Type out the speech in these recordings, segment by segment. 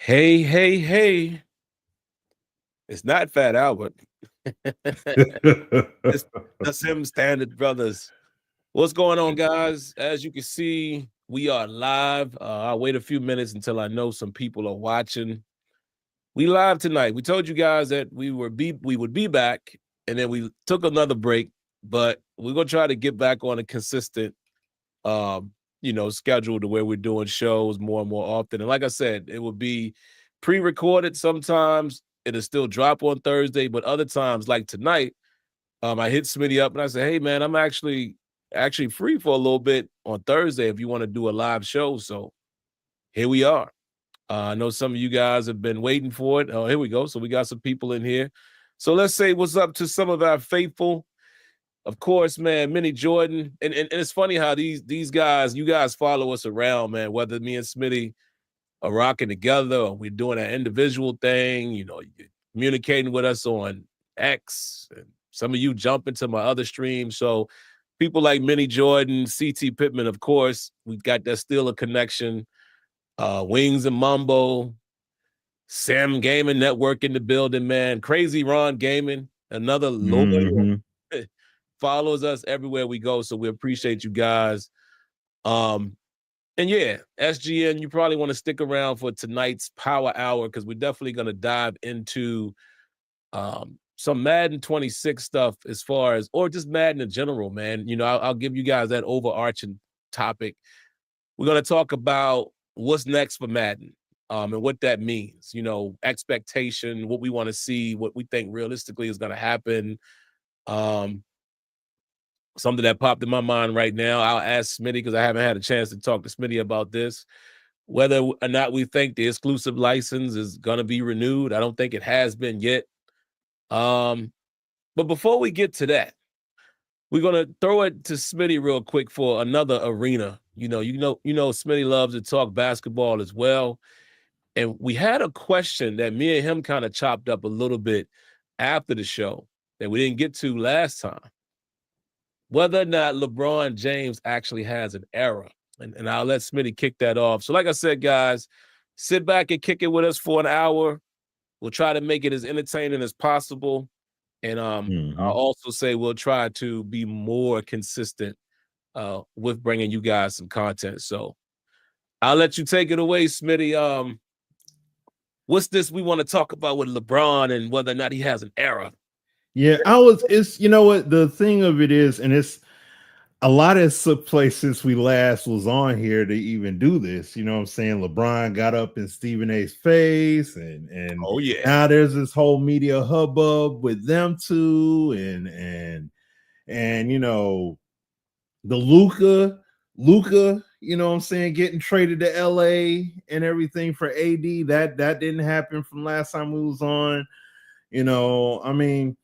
Hey, hey, hey. It's not Fat Albert. it's that's him standard brothers. What's going on, guys? As you can see, we are live. I'll wait a few minutes until I know some people are watching. We live tonight. We told you guys that we would be back, and then we took another break, but we're gonna try to get back on a consistent schedule to where we're doing shows more and more often. And like I said, it will be pre-recorded sometimes. It'll still drop on Thursday, but other times, like tonight, I hit Smitty up and I said, "Hey, man, I'm actually free for a little bit on Thursday if you want to do a live show." So here we are. I know some of you guys have been waiting for it. Oh, here we go. So we got some people in here. So let's say what's up to some of our faithful. Of course, man, Minnie Jordan. And it's funny how these guys, you guys follow us around, man, whether me and Smitty are rocking together or we're doing an individual thing, you're communicating with us on X. And some of you jump into my other stream. So people like Minnie Jordan, CT Pittman, of course, we've got that still a connection. Wings and Mumbo, Sam Gaming Network in the building, man. Crazy Ron Gaming, another loyal follows us everywhere we go. So we appreciate you guys. And yeah, SGN, you probably want to stick around for tonight's power hour because we're definitely going to dive into some Madden 26 stuff as far as, or just Madden in general, man. I'll give you guys that overarching topic. We're going to talk about what's next for Madden and what that means, expectation, what we want to see, what we think realistically is going to happen. Something that popped in my mind right now, I'll ask Smitty because I haven't had a chance to talk to Smitty about this, whether or not we think the exclusive license is going to be renewed. I don't think it has been yet. But before we get to that, we're going to throw it to Smitty real quick for another arena. Smitty loves to talk basketball as well. And we had a question that me and him kind of chopped up a little bit after the show that we didn't get to last time. Whether or not LeBron James actually has an era. And I'll let Smitty kick that off. So like I said, guys, sit back and kick it with us for an hour. We'll try to make it as entertaining as possible. And I'll also say we'll try to be more consistent with bringing you guys some content. So I'll let you take it away, Smitty. What's this we want to talk about with LeBron and whether or not he has an era? Yeah, it's what the thing of it is, and it's a lot of place since we last was on here to even do this. You know what I'm saying? LeBron got up in Stephen A's face, and oh yeah, now there's this whole media hubbub with them two, and the Luca, you know what I'm saying, getting traded to LA and everything for AD. That didn't happen from last time we was on. I mean,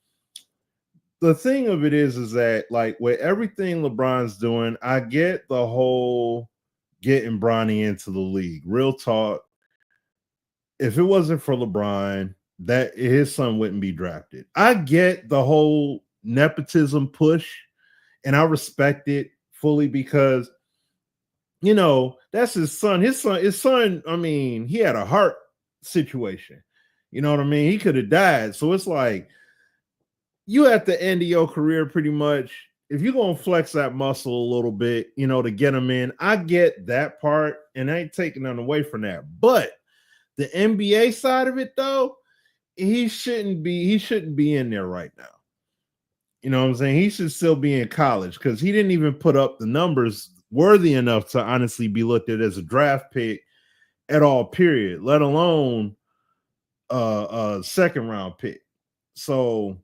the thing of it is that like with everything LeBron's doing, I get the whole getting Bronny into the league. Real talk. If it wasn't for LeBron, that his son wouldn't be drafted. I get the whole nepotism push, and I respect it fully because that's his son. His son, I mean, he had a heart situation. You know what I mean? He could have died. So it's like you at the end of your career, pretty much, if you're going to flex that muscle a little bit, to get them in, I get that part, and I ain't taking them away from that. But the NBA side of it, though, he shouldn't be in there right now. You know what I'm saying? He should still be in college because he didn't even put up the numbers worthy enough to honestly be looked at as a draft pick at all, period, let alone a second round pick. So,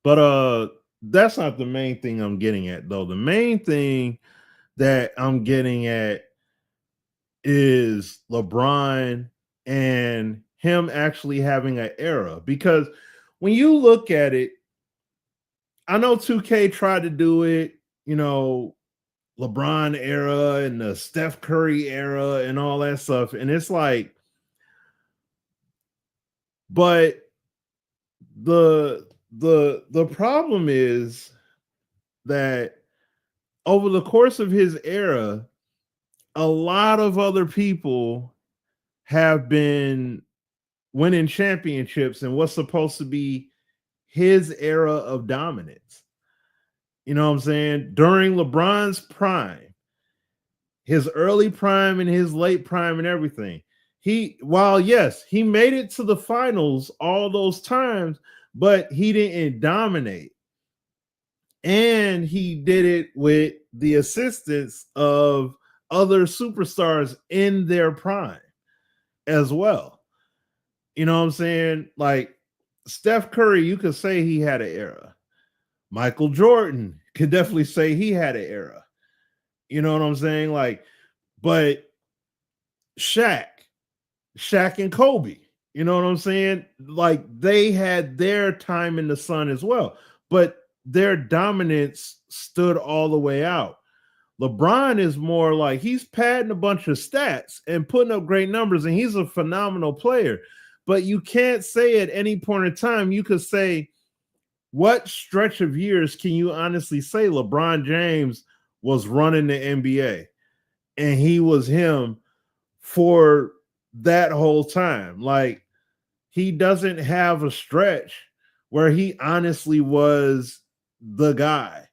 but that's not the main thing I'm getting at, though. The main thing that I'm getting at is LeBron and him actually having an era. Because when you look at it, I know 2K tried to do it, LeBron era and the Steph Curry era and all that stuff. And it's like, but the problem is that over the course of his era, a lot of other people have been winning championships and what's supposed to be his era of dominance. You know what I'm saying? During LeBron's prime, his early prime and his late prime and everything. While yes, he made it to the finals all those times, but he didn't dominate. And he did it with the assistance of other superstars in their prime as well. You know what I'm saying? Like Steph Curry, you could say he had an era. Michael Jordan could definitely say he had an era. You know what I'm saying? Like, but Shaq and Kobe, you know what I'm saying? Like they had their time in the sun as well, but their dominance stood all the way out. LeBron is more like he's padding a bunch of stats and putting up great numbers, and he's a phenomenal player. But you can't say at any point in time, you could say, what stretch of years can you honestly say LeBron James was running the NBA and he was him for that whole time? Like, he doesn't have a stretch where he honestly was the guy.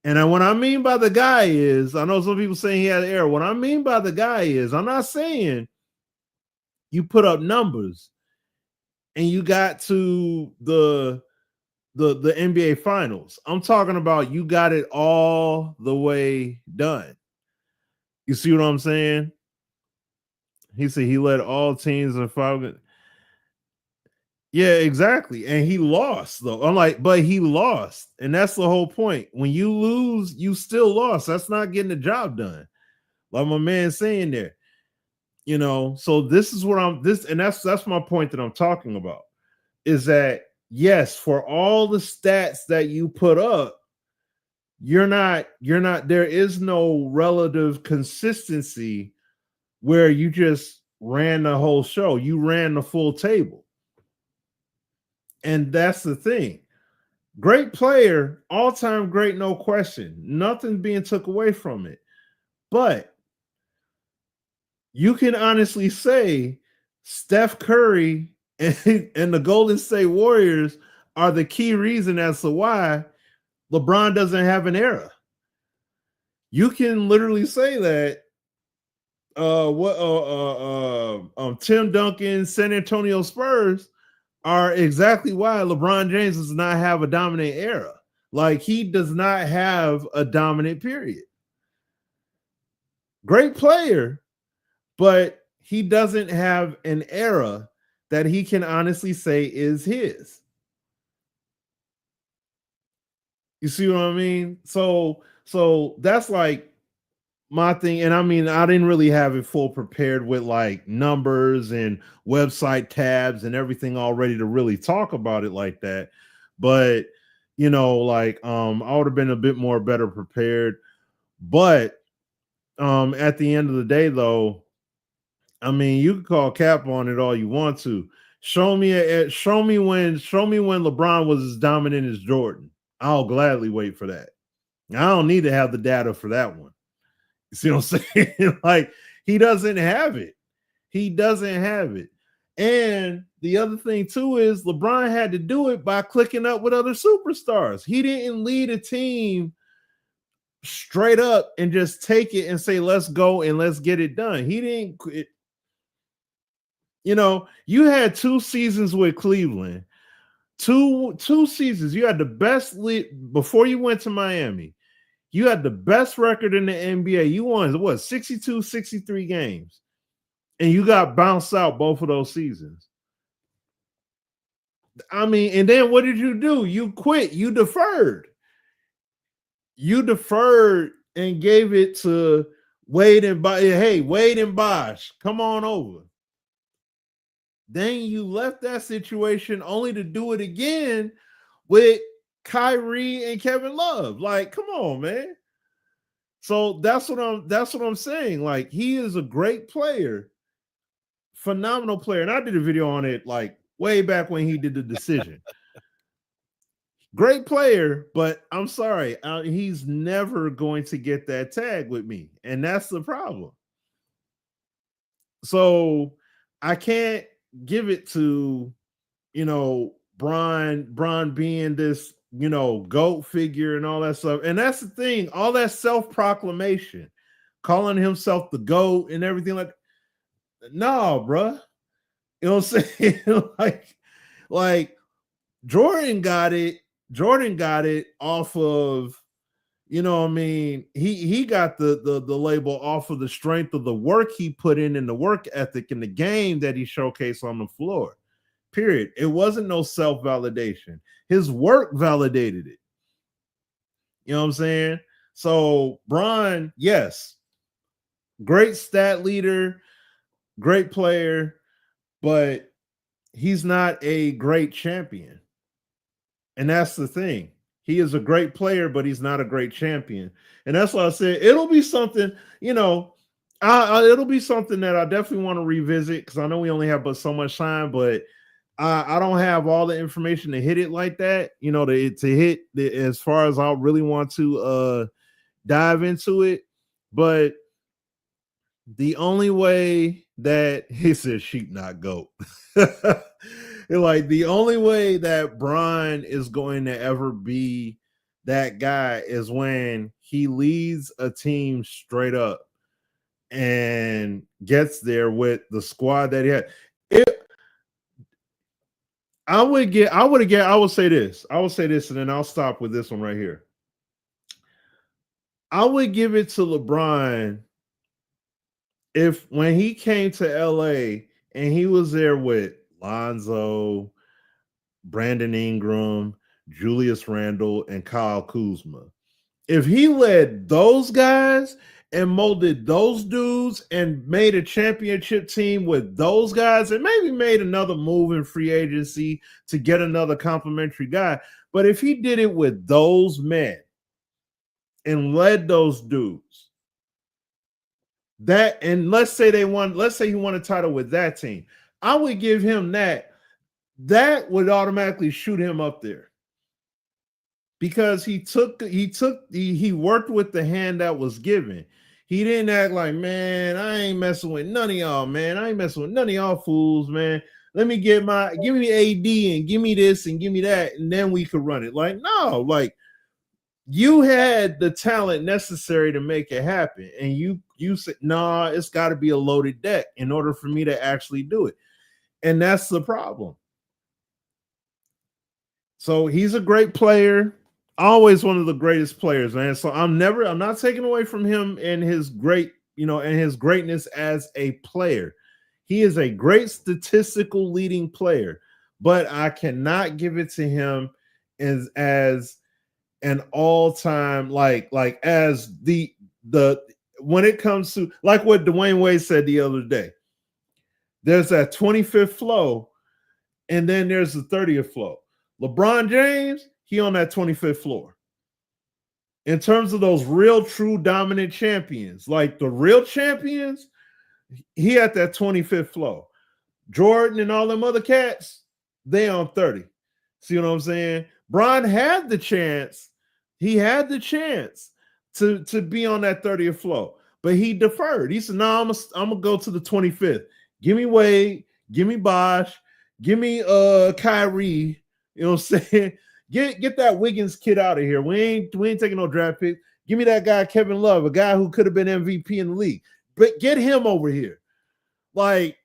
And what I mean by the guy is, I know some people saying he had an error. What I mean by the guy is, I'm not saying you put up numbers and you got to the NBA finals. I'm talking about you got it all the way done. You see what I'm saying? He said he led all teams in five. Yeah, exactly. And he lost though. I'm like, but he lost. And that's the whole point. When you lose, you still lost. That's not getting the job done. Like my man saying there. You know, so this is what that's my point that I'm talking about. Is that yes, for all the stats that you put up, you're not there is no relative consistency where you just ran the whole show. You ran the full table. And that's the thing. Great player, all-time great, no question. Nothing being took away from it. But you can honestly say Steph Curry and the Golden State Warriors are the key reason as to why LeBron doesn't have an era. You can literally say that Tim Duncan, San Antonio Spurs are exactly why LeBron James does not have a dominant era. Like he does not have a dominant period. Great player, but he doesn't have an era that he can honestly say is his. You see what I mean? So that's like my thing. And I mean, I didn't really have it full prepared with like numbers and website tabs and everything all ready to really talk about it like that. But you know, like I would have been a bit more better prepared. But at the end of the day, though, I mean, you can call cap on it all you want to. Show me when LeBron was as dominant as Jordan. I'll gladly wait for that. I don't need to have the data for that one. You see what I'm saying? Like he doesn't have it. He doesn't have it. And the other thing too is LeBron had to do it by clicking up with other superstars. He didn't lead a team straight up and just take it and say, let's go and let's get it done. He didn't quit. You know, you had 2 seasons with Cleveland. Two seasons. You had the best lead before you went to Miami. You had the best record in the NBA. You won, what, 62, 63 games. And you got bounced out both of those seasons. I mean, and then what did you do? You quit. You deferred. You deferred and gave it to Wade and Bosh. Hey, Wade and Bosh, come on over. Then you left that situation only to do it again with Kyrie and Kevin Love. Like, come on, man. So that's what I'm saying. Like, he is a great player, phenomenal player. And I did a video on it like way back when he did the decision. Great player, but I'm sorry, he's never going to get that tag with me, and that's the problem. So I can't give it to, Bron being this, GOAT figure and all that stuff. And that's the thing, all that self-proclamation, calling himself the GOAT and everything like that. No, bruh. You know what I'm saying? like Jordan got it. Jordan got it off of, he got the label off of the strength of the work he put in the work ethic in the game that he showcased on the floor. Period. It wasn't no self-validation. His work validated it. You know what I'm saying? So Bron, yes, great stat leader, great player, but he's not a great champion. And that's the thing. He is a great player, but he's not a great champion. And that's why I said it'll be something, it'll be something that I definitely want to revisit because I know we only have but so much time, but I don't have all the information to hit it like that, to hit as far as I really want to dive into it. But the only way that he says sheep not goat. Like the only way that Bron is going to ever be that guy is when he leads a team straight up and gets there with the squad that he had. I would say this, and then I'll stop with this one right here. I would give it to LeBron if when he came to LA and he was there with Lonzo, Brandon Ingram, Julius Randle, and Kyle Kuzma. If he led those guys and molded those dudes and made a championship team with those guys and maybe made another move in free agency to get another complimentary guy. But if he did it with those men and led those dudes, and let's say he won a title with that team, I would give him that. That would automatically shoot him up there because he worked with the hand that was given. He didn't act like, man, I ain't messing with none of y'all, man. I ain't messing with none of y'all fools, man. Let me give me AD and give me this and give me that, and then we could run it. Like, no, like you had the talent necessary to make it happen, and you said, nah, it's got to be a loaded deck in order for me to actually do it, and that's the problem. So he's a great player, always one of the greatest players, man. So I'm not taking away from him and his greatness as a player. He is a great statistical leading player, but I cannot give it to him as an all-time as the when it comes to like what Dwayne Wade said the other day. There's that 25th flow, and then there's the 30th flow. LeBron James, he on that 25th floor. In terms of those real, true, dominant champions, like the real champions, he at that 25th floor. Jordan and all them other cats, they on 30. See what I'm saying? Bron had the chance. He had the chance to be on that 30th floor, but he deferred. He said, no, I'm gonna go to the 25th. Give me Wade, give me Bosh, give me Kyrie. You know what I'm saying? Get that Wiggins kid out of here. We ain't taking no draft pick. Give me that guy, Kevin Love, a guy who could have been MVP in the league. But get him over here. Like,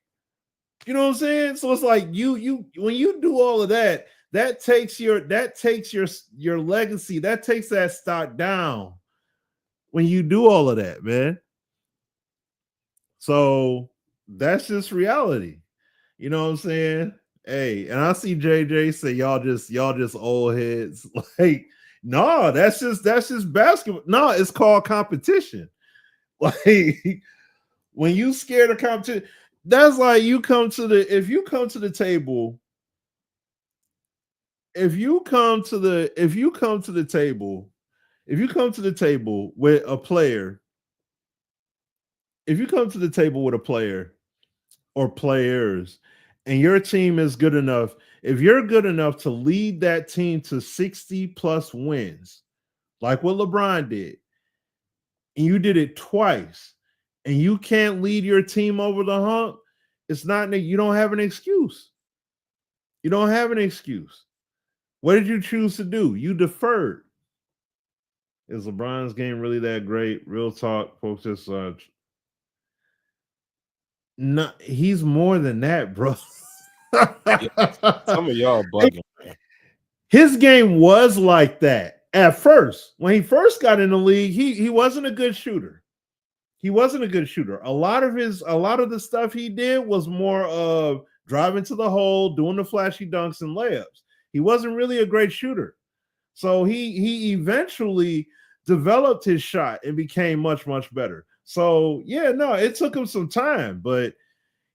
you know what I'm saying? So it's like you when you do all of that, that takes your legacy, that takes that stock down when you do all of that, man. So that's just reality. You know what I'm saying? Hey, and I see JJ say y'all just old heads. Like, no, that's just basketball. No, it's called competition. Like when you scared of competition, that's like if you come to the table with a player, or players, and your team is good enough, if you're good enough to lead that team to 60 plus wins, like what LeBron did, and you did it twice, and you can't lead your team over the hump, It's not, you don't have an excuse. You don't have an excuse. What did you choose to do? You deferred. Is LeBron's game really that great? Real talk, folks. Just not. He's more than that, bro. Yeah, some of y'all bugging. His game was like that at first. When he first got in the league, he wasn't a good shooter. He wasn't a good shooter. A lot of the stuff he did was more of driving to the hole, doing the flashy dunks and layups. He wasn't really a great shooter. So he eventually developed his shot and became much, much better. So yeah, no, it took him some time, but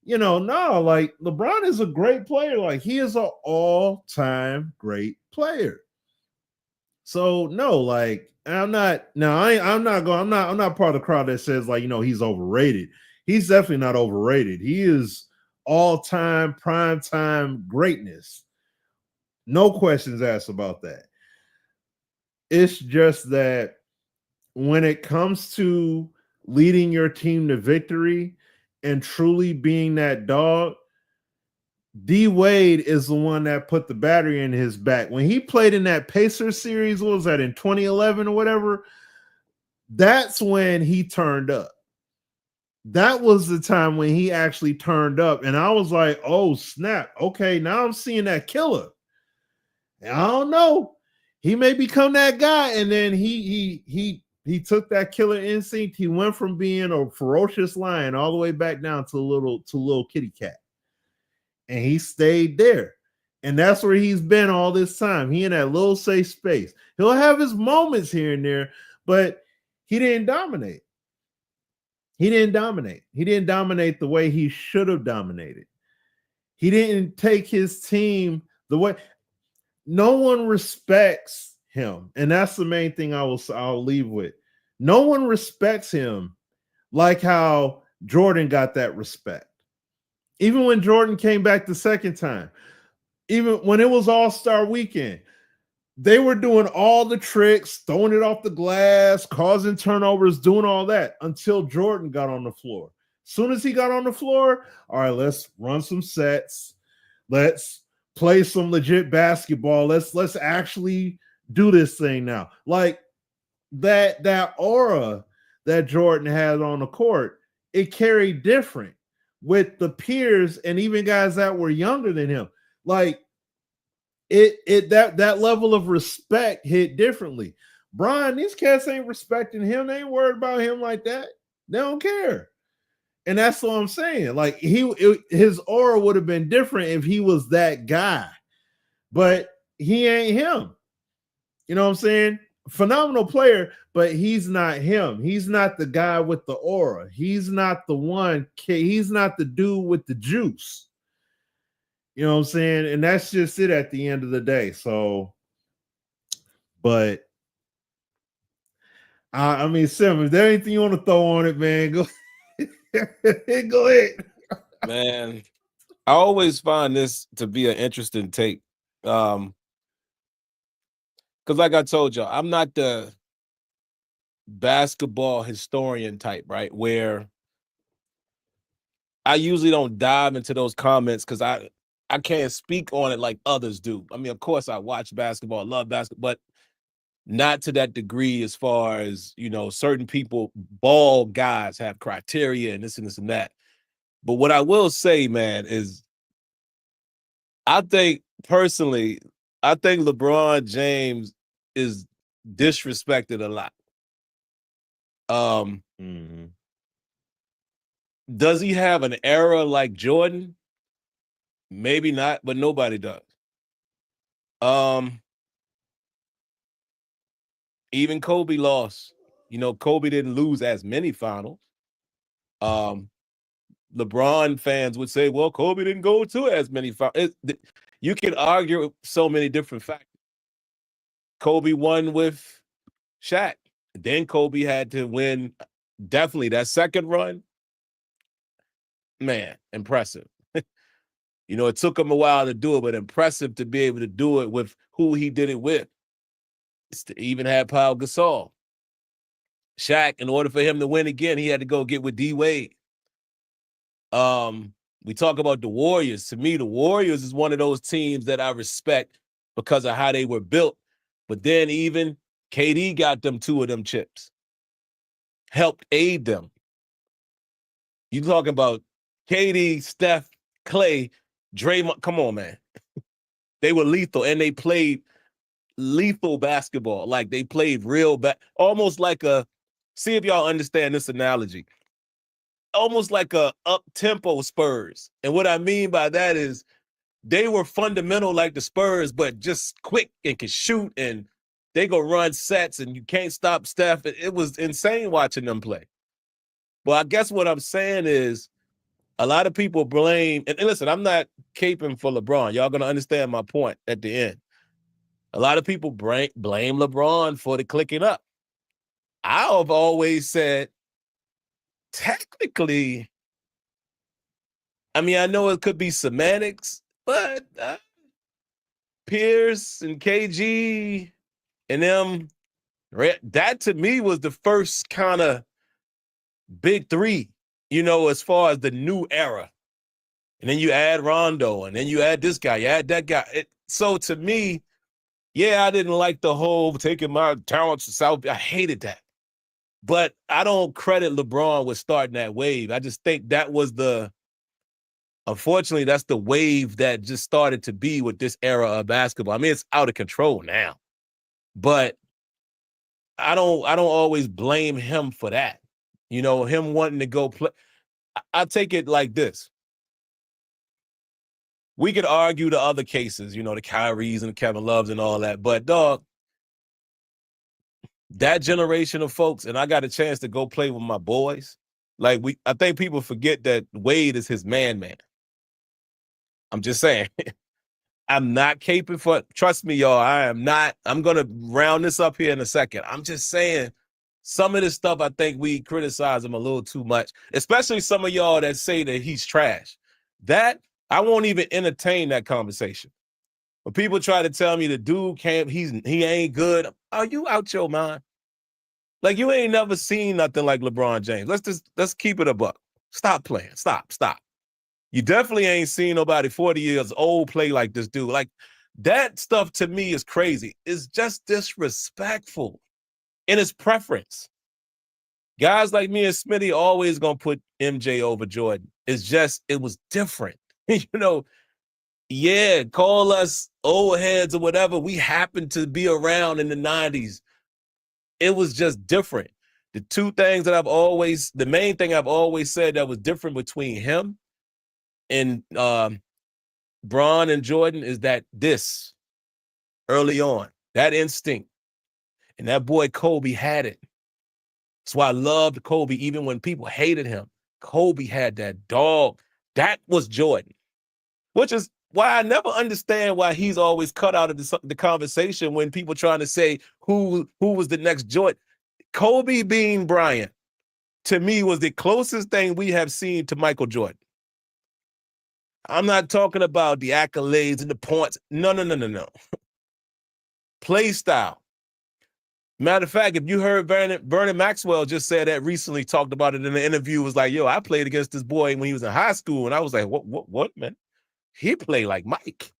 no, like LeBron is a great player. Like he is an all-time great player. So no, like I'm not part of the crowd that says like, he's overrated. He's definitely not overrated. He is all-time prime time greatness. No questions asked about that. It's just that when it comes to leading your team to victory and truly being that dog, D Wade is the one that put the battery in his back. When he played in that Pacers series, what was that, in 2011 or whatever? That's when he turned up. That was the time when he actually turned up. And I was like, oh, snap. Okay, now I'm seeing that killer. And I don't know. He may become that guy. And then he took that killer instinct. He went from being a ferocious lion all the way back down to little kitty cat. And he stayed there. And that's where he's been all this time. He in that little safe space. He'll have his moments here and there, but he didn't dominate. He didn't dominate. He didn't dominate the way he should have dominated. He didn't take his team the way. No one respects him. And that's the main thing I'll leave with. No one respects him like how Jordan got that respect. Even when Jordan came back the second time, even when it was All-Star Weekend, they were doing all the tricks, throwing it off the glass, causing turnovers, doing all that until Jordan got on the floor. As soon as he got on the floor, all right, let's run some sets. Let's play some legit basketball. Let's actually do this thing now. Like that aura that Jordan had on the court, it carried different with the peers and even guys that were younger than him. Like that level of respect hit differently. Brian, these cats ain't respecting him. They ain't worried about him like that. They don't care. And that's what I'm saying. Like his aura would have been different if he was that guy, but he ain't him. You know what I'm saying? Phenomenal player, but he's not him. He's not the guy with the aura. He's not the one. He's not the dude with the juice. You know what I'm saying? And that's just it at the end of the day. So, but I mean, Sim, if there anything you want to throw on it, man, go, go ahead. Man, I always find this to be an interesting take. Because like I told y'all, I'm not the basketball historian type, right? Where I usually don't dive into those comments because I can't speak on it like others do. I mean, of course, I watch basketball, love basketball, but not to that degree as far as, certain people, ball guys have criteria and this and this and that. But what I will say, man, is I think LeBron James is disrespected a lot. Does he have an era like Jordan? Maybe not, but nobody does. Even Kobe lost. Kobe didn't lose as many finals. LeBron fans would say, well, Kobe didn't go to as many finals. You can argue so many different factors. Kobe won with Shaq. Then Kobe had to win definitely that second run. Man, impressive. It took him a while to do it, but impressive to be able to do it with who he did it with. Even had Pau Gasol. Shaq, in order for him to win again, he had to go get with D Wade. We talk about the Warriors. To me, the Warriors is one of those teams that I respect because of how they were built. But then even KD got them 2 of them chips, helped aid them. You talking about KD, Steph, Clay, Draymond. Come on, man. They were lethal, and they played lethal basketball. Like, they played real almost like see if y'all understand this analogy. Almost like a up-tempo Spurs. And what I mean by that is they were fundamental like the Spurs, but just quick and can shoot, and they go run sets, and you can't stop Steph. It was insane watching them play. But I guess what I'm saying is a lot of people blame, and listen, I'm not caping for LeBron. Y'all going to understand my point at the end. A lot of people blame LeBron for the clicking up. I've always said, technically, I mean, I know it could be semantics, but Pierce and KG and them, that to me was the first kind of big 3, as far as the new era. And then you add Rondo, and then you add this guy, you add that guy. So to me, yeah, I didn't like the whole taking my talents to South. I hated that. But I don't credit LeBron with starting that wave. I just think that was unfortunately, that's the wave that just started to be with this era of basketball. I mean, it's out of control now. But I don't always blame him for that. Him wanting to go play. I take it like this. We could argue the other cases, the Kyries and the Kevin Loves and all that. But, dog, that generation of folks, and I got a chance to go play with my boys. Like, I think people forget that Wade is his man. I'm just saying. I'm not caping for, trust me, y'all, I am not. I'm going to round this up here in a second. I'm just saying some of this stuff, I think we criticize him a little too much, especially some of y'all that say that he's trash. That, I won't even entertain that conversation. When people try to tell me the dude he ain't good, are you out your mind? Like, you ain't never seen nothing like LeBron James. Let's keep it a buck. Stop playing. Stop. You definitely ain't seen nobody 40 years old play like this dude. Like, that stuff to me is crazy. It's just disrespectful in his preference. Guys like me and Smitty always gonna put MJ over Jordan. It was different. Yeah, call us old heads or whatever. We happened to be around in the 90s. It was just different. The main thing I've always said that was different between him and Bron and Jordan is that this early on, that instinct, and that boy Kobe had it. That's why I loved Kobe, even when people hated him. Kobe had that dog. That was Jordan, which is why I never understand why he's always cut out of the conversation when people trying to say who was the next Jordan. Kobe being Bryant, to me, was the closest thing we have seen to Michael Jordan. I'm not talking about the accolades and the points. No. Play style. Matter of fact, if you heard Vernon Maxwell just said that recently, talked about it in an interview, was like, yo, I played against this boy when he was in high school. And I was like, what, man? He played like Mike.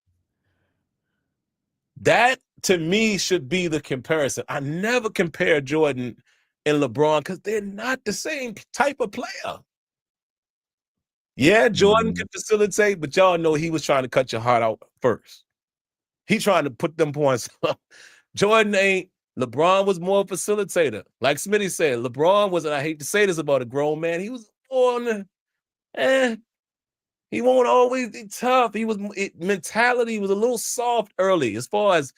That, to me, should be the comparison. I never compare Jordan and LeBron because they're not the same type of player. Yeah, Jordan can facilitate, but y'all know he was trying to cut your heart out first. He trying to put them points up. Jordan ain't. LeBron was more facilitator. Like Smitty said, LeBron was, and I hate to say this about a grown man, he was more he won't always be tough. Mentality was a little soft early as far as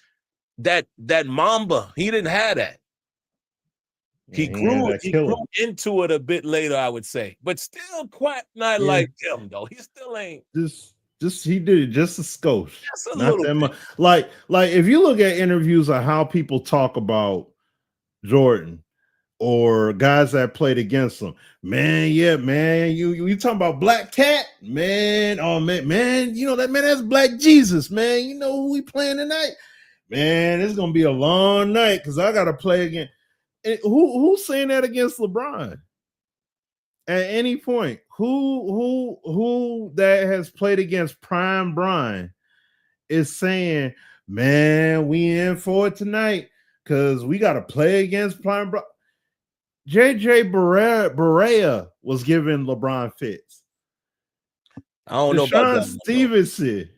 that Mamba. He didn't have that. He grew into it a bit later, I would say, but still quite not like him though. He still ain't. He did it just a skosh. Just a little bit. Much. Like if you look at interviews of how people talk about Jordan or guys that played against him, man, you talking about Black Cat, man? Oh man, that man, that's Black Jesus, man. You know who we playing tonight, man? It's gonna be a long night because I gotta play again. And who's saying that against LeBron? At any point, who that has played against Prime Brian is saying, man, we in for it tonight because we got to play against Prime Brian. JJ Barea was giving LeBron fits. I don't know about that. Stevenson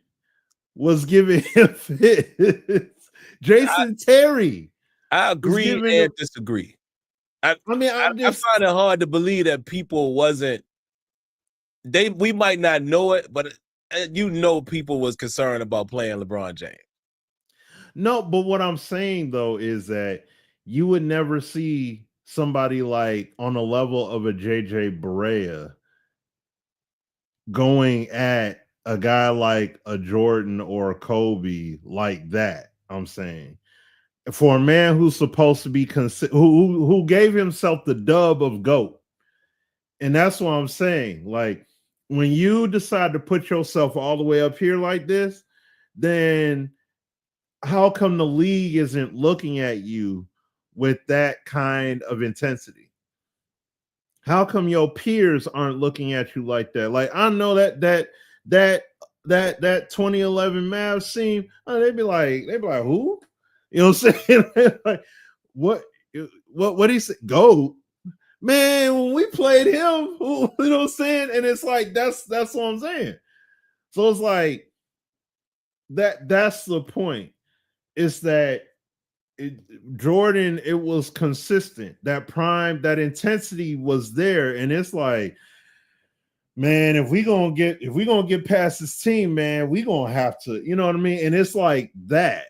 was giving him fits. Jason Terry. I agree and disagree. I find it hard to believe that people wasn't. We might not know it, but people was concerned about playing LeBron James. No, but what I'm saying though is that you would never see somebody like on the level of a JJ Barea going at a guy like a Jordan or a Kobe like that. I'm saying for a man who's supposed to be who gave himself the dub of GOAT. And that's what I'm saying. Like when you decide to put yourself all the way up here like this, then how come the league isn't looking at you with that kind of intensity? How come your peers aren't looking at you like that? Like I know that 2011 Mavs team, they'd be like, who? You know what I'm saying? Like, what he said? GOAT. Man, when we played him, you know what I'm saying? And it's like that's what I'm saying. So it's like that's the point. It's that Jordan, it was consistent. That prime, that intensity was there, and it's like, man, if we gonna get past this team, man, we gonna have to, you know what I mean? And it's like that.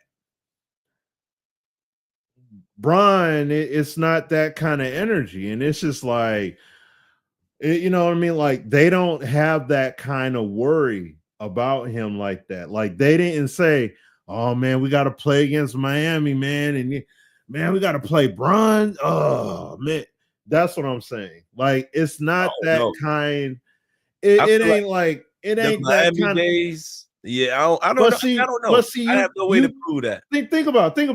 Brian, it's not that kind of energy, and it's just like, you know what I mean? Like they don't have that kind of worry about him like that. Like they didn't say, oh man, we got to play against Miami, man, and man, we got to play Bron. Oh man, that's what I'm saying. Like it's not that kind. It ain't like it ain't that kind days. Yeah, I don't know. I don't know. I have no way to prove that. Think about it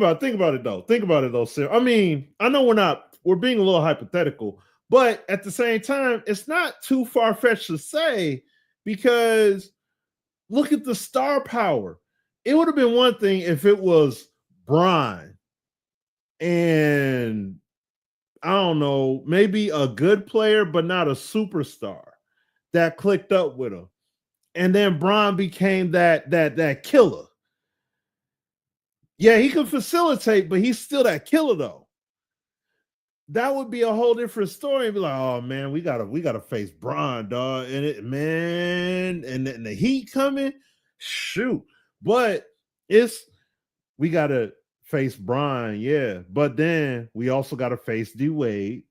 though. Think about it though, sir. I mean, I know we're being a little hypothetical, but at the same time, it's not too far-fetched to say because look at the star power. It would have been one thing if it was Bron and I don't know, maybe a good player, but not a superstar that clicked up with him. And then Bron became that killer. Yeah, he could facilitate, but he's still that killer though. That would be a whole different story. And be like, oh man, we gotta face Bron, dog. And and the heat coming, shoot. But we gotta face Bron, yeah. But then we also gotta face D Wade.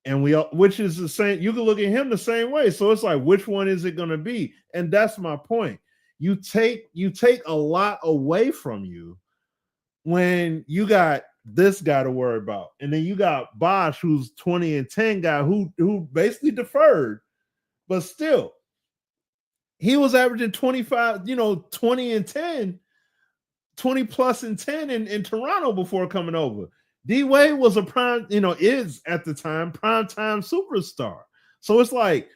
And which is the same, you can look at him the same way. So it's like, which one is it going to be? And that's my point. You take a lot away from you when you got this guy to worry about. And then you got Bosch, who's 20-10 guy who basically deferred, but still he was averaging 25, 20-10, 20 plus and 10 in Toronto before coming over. D Wade was a prime, is at the time prime time superstar. So it's like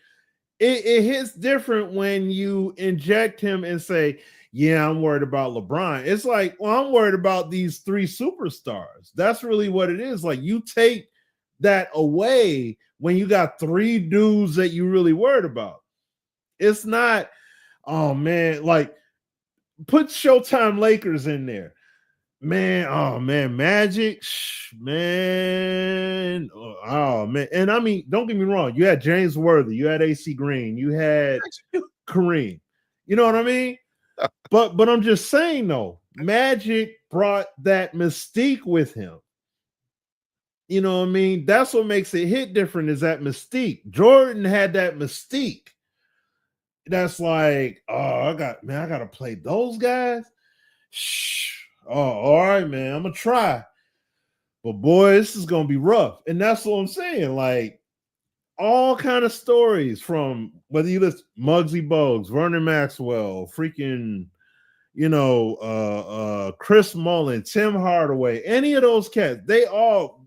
it hits different when you inject him and say, yeah, I'm worried about LeBron. It's like, well, I'm worried about these three superstars. That's really what it is. Like you take that away when you got three dudes that you really worried about. It's not, oh man, like put Showtime Lakers in there. Man, oh man, Magic, man, oh man. And I mean, don't get me wrong, you had James Worthy, you had AC Green, you had Kareem. You know what I mean? But I'm just saying though, Magic brought that mystique with him. You know what I mean? That's what makes it hit different is that mystique. Jordan had that mystique. That's like, oh, I gotta play those guys. Oh, all right, man. I'm gonna try. But boy, this is gonna be rough. And that's what I'm saying. Like all kind of stories from whether you listen Muggsy Bogues, Vernon Maxwell, freaking, Chris Mullin, Tim Hardaway, any of those cats, they all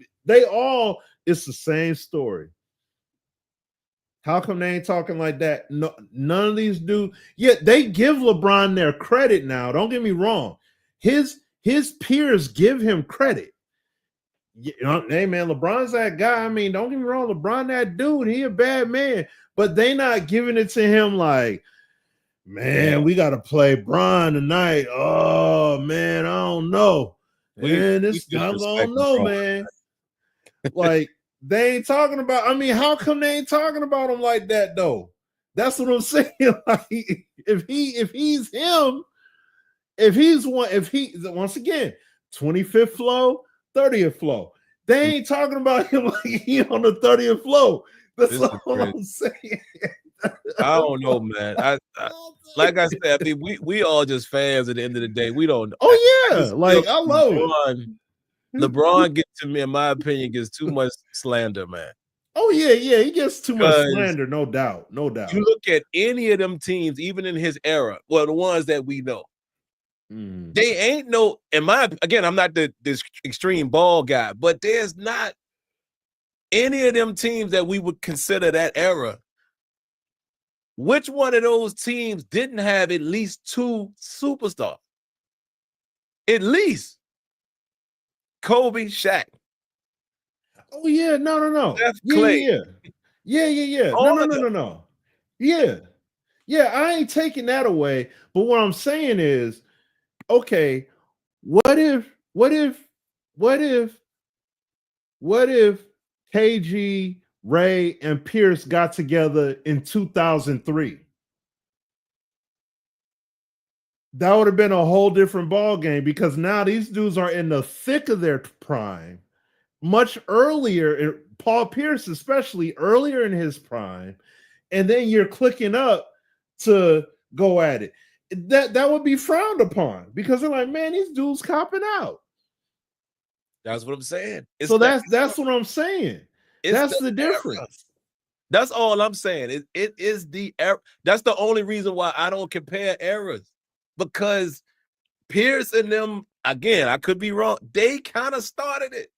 it's the same story. How come they ain't talking like that? No, none of these dudes. Yeah, they give LeBron their credit now. Don't get me wrong. His peers give him credit. You know, hey man, LeBron's that guy. I mean, don't get me wrong, LeBron that dude. He a bad man, but they not giving it to him like, man, we got to play Bron tonight. Oh man, I don't know. Man, this guy, I don't know, man. Like, they ain't talking about. I mean, how come they ain't talking about him like that though? That's what I'm saying. Like, if he's him, if he once again 25th flow, 30th flow, they ain't talking about him like he on the 30th flow. That's all I'm saying. I don't know, man. I like I said, I mean, we all just fans at the end of the day. We don't know. Oh yeah, like I love it. LeBron gets, to me, in my opinion, gets too much slander, man. Oh yeah, he gets too much slander, no doubt. You look at any of them teams, even in his era, well, the ones that we know, they ain't no. Again, I'm not this extreme ball guy, but there's not any of them teams that we would consider that era. Which one of those teams didn't have at least 2 superstars? At least Kobe, Shaq. Oh yeah, no. Steph, Clay. Yeah. No. Yeah. I ain't taking that away. But what I'm saying is, okay, what if KG, Ray, and Pierce got together in 2003? That would have been a whole different ball game, because now these dudes are in the thick of their prime, much earlier. Paul Pierce, especially earlier in his prime, and then you're clicking up to go at it. That would be frowned upon, because they're like, man, these dudes copping out. That's what I'm saying. That's what I'm saying. That's the difference. Era. That's all I'm saying. It is the era. That's the only reason why I don't compare eras, because Pierce and them, again, I could be wrong, they kind of started it.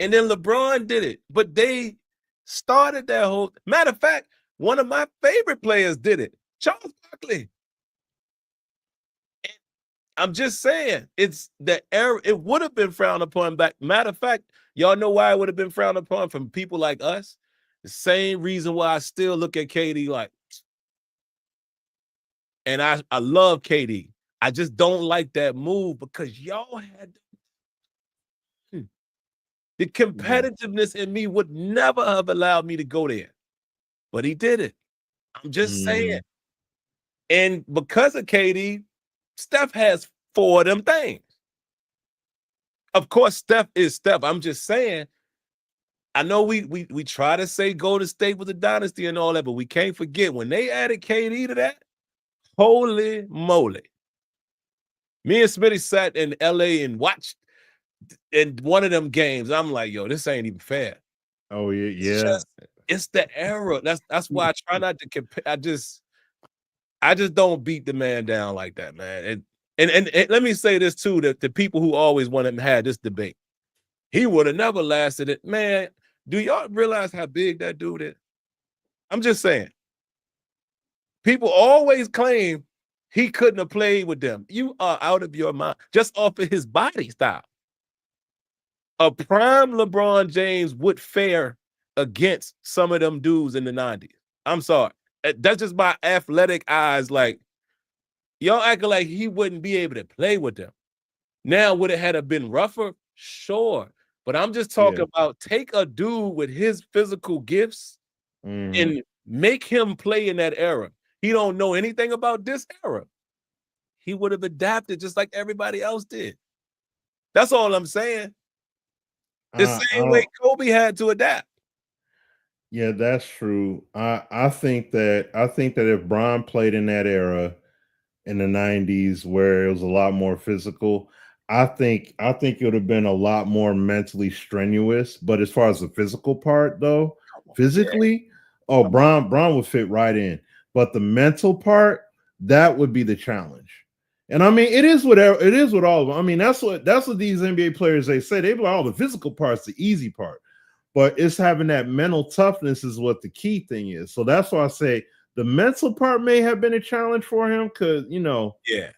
And then LeBron did it. But they started that whole. Matter of fact, one of my favorite players did it, Charles Barkley. And I'm just saying, it's the era. It would have been frowned upon back. Matter of fact, y'all know why it would have been frowned upon from people like us? The same reason why I still look at KD like. And I love KD. I just don't like that move, because y'all had the competitiveness in me would never have allowed me to go there. But he did it. I'm just saying. And because of KD, Steph has 4 of them things. Of course, Steph is Steph. I'm just saying, I know we try to say Golden State was a dynasty and all that, but we can't forget when they added KD to that, holy moly. Me and Smitty sat in LA and watched in one of them games. I'm like, yo, this ain't even fair. Oh yeah. It's the era. That's why I try not to compare. I just don't beat the man down like that, man. And let me say this too, that the people who always want to have this debate, he would have never lasted it. Man, do y'all realize how big that dude is? I'm just saying. People always claim he couldn't have played with them. You are out of your mind just off of his body style. A prime LeBron James would fare against some of them dudes in the 90s. I'm sorry. That's just my athletic eyes. Like, y'all acting like he wouldn't be able to play with them. Now, would it have been rougher? Sure. But I'm just talking about take a dude with his physical gifts and make him play in that era. He don't know anything about this era. He would have adapted just like everybody else did. That's all I'm saying. The same way Kobe had to adapt. Yeah, that's true. I think that if Bron played in that era in the 90s where it was a lot more physical, I think it would have been a lot more mentally strenuous. But as far as the physical part, though, physically, Bron would fit right in. But the mental part, that would be the challenge. And I mean, it is with all of them. I mean, that's what these NBA players, they say. They be like, oh, the physical part's the easy part. but it's having that mental toughness is what the key thing is. So that's why I say the mental part may have been a challenge for him because Yeah.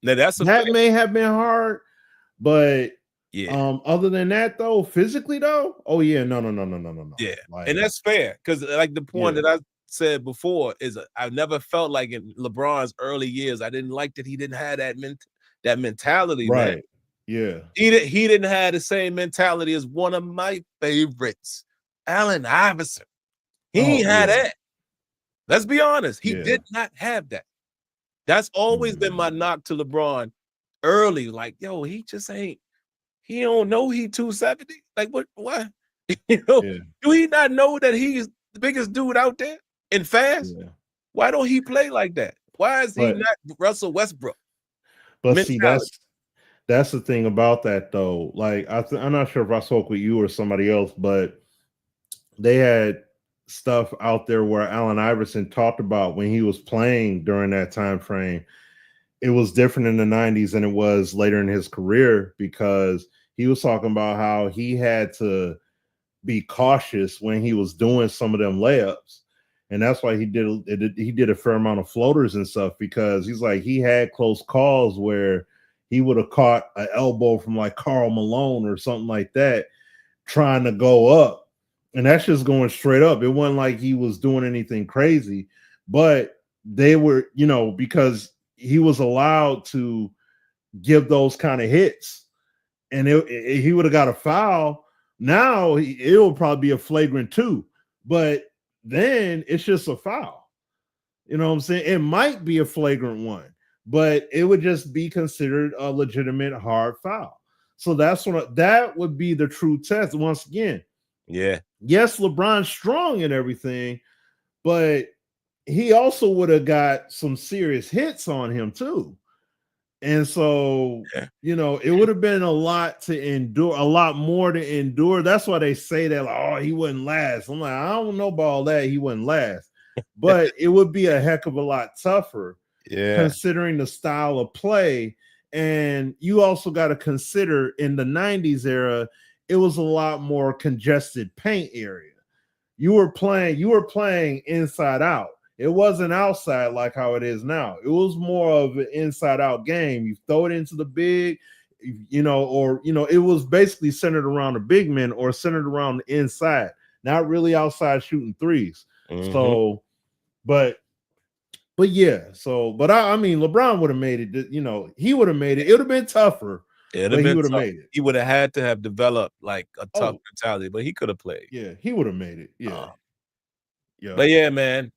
Now that's that may have been hard, but other than that though, physically though, oh yeah, no. Yeah, Like, and that's fair because like the point that I said before is I never felt like in LeBron's early years I didn't like that he didn't have that mentality, man. right. Yeah. He didn't have the same mentality as one of my favorites, Allen Iverson. He ain't had that. Let's be honest. He did not have that. That's always been my knock to LeBron early. Like, yo, he just ain't. He don't know he 270. Like, what? Do he not know that he's the biggest dude out there and fast? Yeah. Why don't he play like that? Why is he not Russell Westbrook? But see, that's the thing about that though. Like, I'm not sure if I spoke with you or somebody else, but they had stuff out there where Allen Iverson talked about when he was playing during that time frame. It was different in the 90s than it was later in his career because he was talking about how he had to be cautious when he was doing some of them layups. And that's why he did a fair amount of floaters and stuff, because he's like, he had close calls where he would have caught an elbow from like Karl Malone or something like that, trying to go up. And that's just going straight up. It wasn't like he was doing anything crazy, but they were, because he was allowed to give those kind of hits, and he would have got a foul. Now it will probably be a flagrant 2, but then it's just a foul. You know what I'm saying? It might be a flagrant 1, but it would just be considered a legitimate hard foul. So that would be the true test. Once again, yes, LeBron's strong and everything, but he also would have got some serious hits on him too. And so, it would have been a lot to endure, a lot more to endure. That's why they say that, like, oh, he wouldn't last. I'm like, I don't know about all that. He wouldn't last, but it would be a heck of a lot tougher, considering the style of play. And you also got to consider in the 90s era, it was a lot more congested paint area. You were playing inside out. It wasn't outside like how it is now. It was more of an inside out game. You throw it into the big, it was basically centered around the big men or centered around the inside, not really outside shooting threes. So, but yeah. So, but I mean, LeBron would have made it. He would have made it. It would have been tougher. But he would have made it. He would have had to have developed like a tough mentality, but he could have played. Yeah, he would have made it. Yeah. But yeah, man,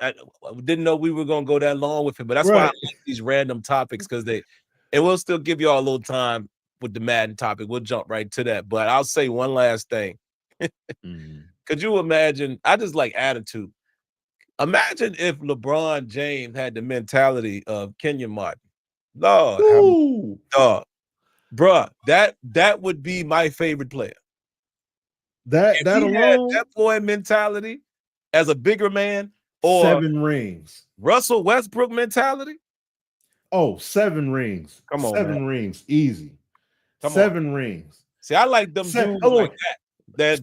I didn't know we were gonna go that long with him, but that's why I like these random topics, because it will still give y'all a little time with the Madden topic. We'll jump right to that. But I'll say one last thing. Could you imagine? I just like attitude. Imagine if LeBron James had the mentality of Kenyon Martin. Lord, bruh, that would be my favorite player. That alone, that boy mentality as a bigger man, or 7 rings. Russell Westbrook mentality. 7 rings. Come on, 7 man. Rings, easy. Come 7 on. rings. See, I like them dudes like that.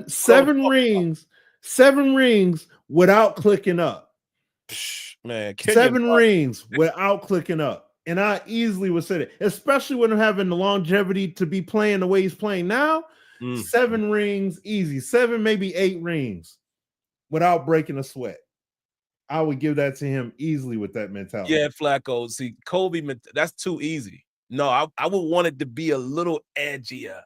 Seven rings. 7 rings without clicking up. Man, 7 rings without clicking up. And I easily would say that, especially when I'm having the longevity to be playing the way he's playing now. 7 rings, easy. 7, maybe 8 rings without breaking a sweat. I would give that to him easily with that mentality. Yeah, Flacco. See, Kobe, that's too easy. No, I would want it to be a little edgier,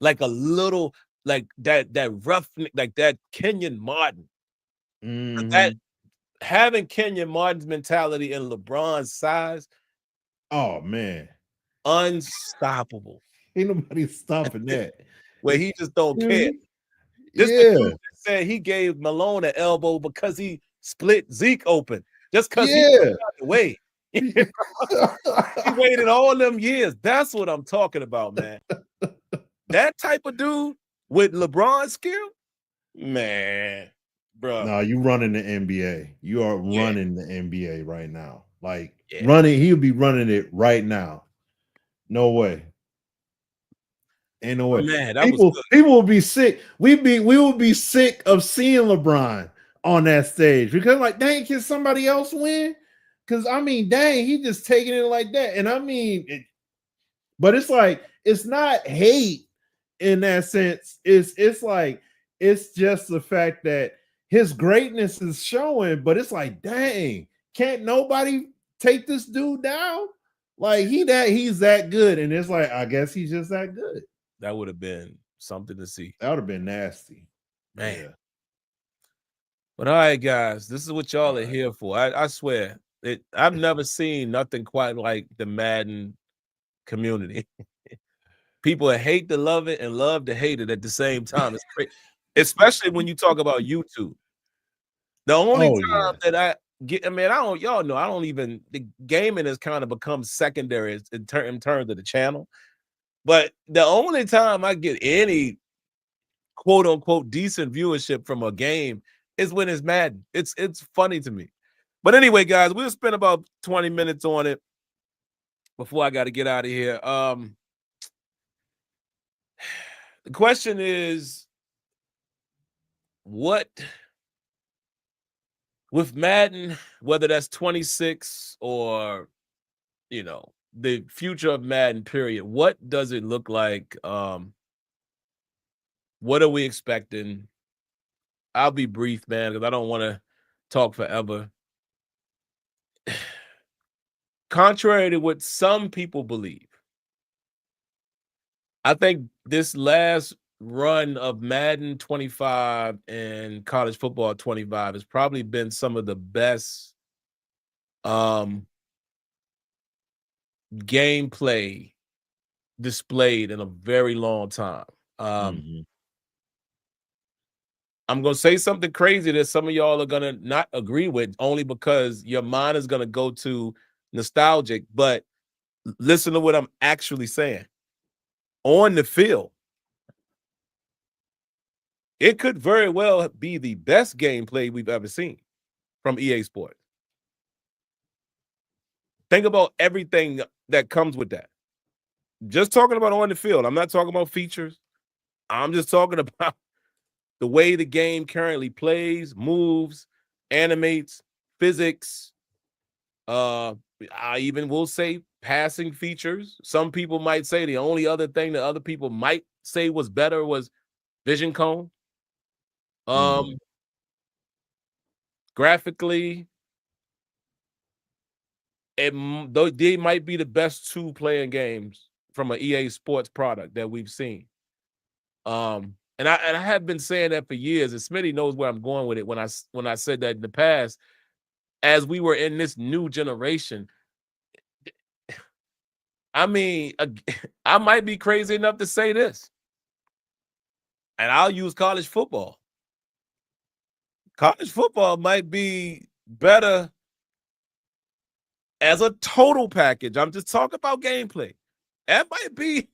like a little, like that rough, like that Kenyon Martin. That having Kenyon Martin's mentality and LeBron's size, oh man, unstoppable. Ain't nobody stopping that. Where he just don't care. This said he gave Malone an elbow because he split Zeke open. Just because he got out the way. He waited all them years. That's what I'm talking about, man. That type of dude with LeBron's skill, man, bro. No, you running the NBA. You are running the NBA right now. Like running, he'll be running it right now. No way. Ain't no way. Man, that was good. People will be sick. We will be sick of seeing LeBron on that stage because, like, dang, can somebody else win? Because I mean, dang, he just taking it like that. And I mean, but it's like it's not hate in that sense. It's like it's just the fact that his greatness is showing, but it's like, dang, can't nobody take this dude down? Like he's that good, and it's like I guess he's just that good. That would have been something to see. That would have been nasty, man. Yeah. But all right, guys, this is what y'all are here for. I swear, I've never seen nothing quite like the Madden community. People hate to love it and love to hate it at the same time. It's crazy, especially when you talk about YouTube. The only time that I get, I mean, y'all know, I don't even, the gaming has kind of become secondary in terms of the channel. But the only time I get any quote unquote decent viewership from a game is when it's Madden. It's funny to me. But anyway, guys, we'll spend about 20 minutes on it before I got to get out of here. The question is, what with Madden, whether that's 26 or, you know, the future of Madden, period, what does it look like? What are we expecting? I'll be brief, man, because I don't want to talk forever. Contrary to what some people believe, I think this last run of Madden 25 and college football 25 has probably been some of the best gameplay displayed in a very long time. I'm going to say something crazy that some of y'all are going to not agree with, only because your mind is going to go to nostalgic, but listen to what I'm actually saying. On the field, it could very well be the best gameplay we've ever seen from EA Sports. Think about everything that comes with that. Just talking about on the field. I'm not talking about features. I'm just talking about the way the game currently plays, moves, animates, physics. I even will say passing features. Some people might say the only other thing that other people might say was better was vision cone. Graphically, they might be the best two playing games from an EA Sports product that we've seen. And I have been saying that for years, and Smitty knows where I'm going with it when I said that in the past. As we were in this new generation, I mean, I might be crazy enough to say this, and I'll use college football. College football might be better as a total package. I'm just talking about gameplay. That might be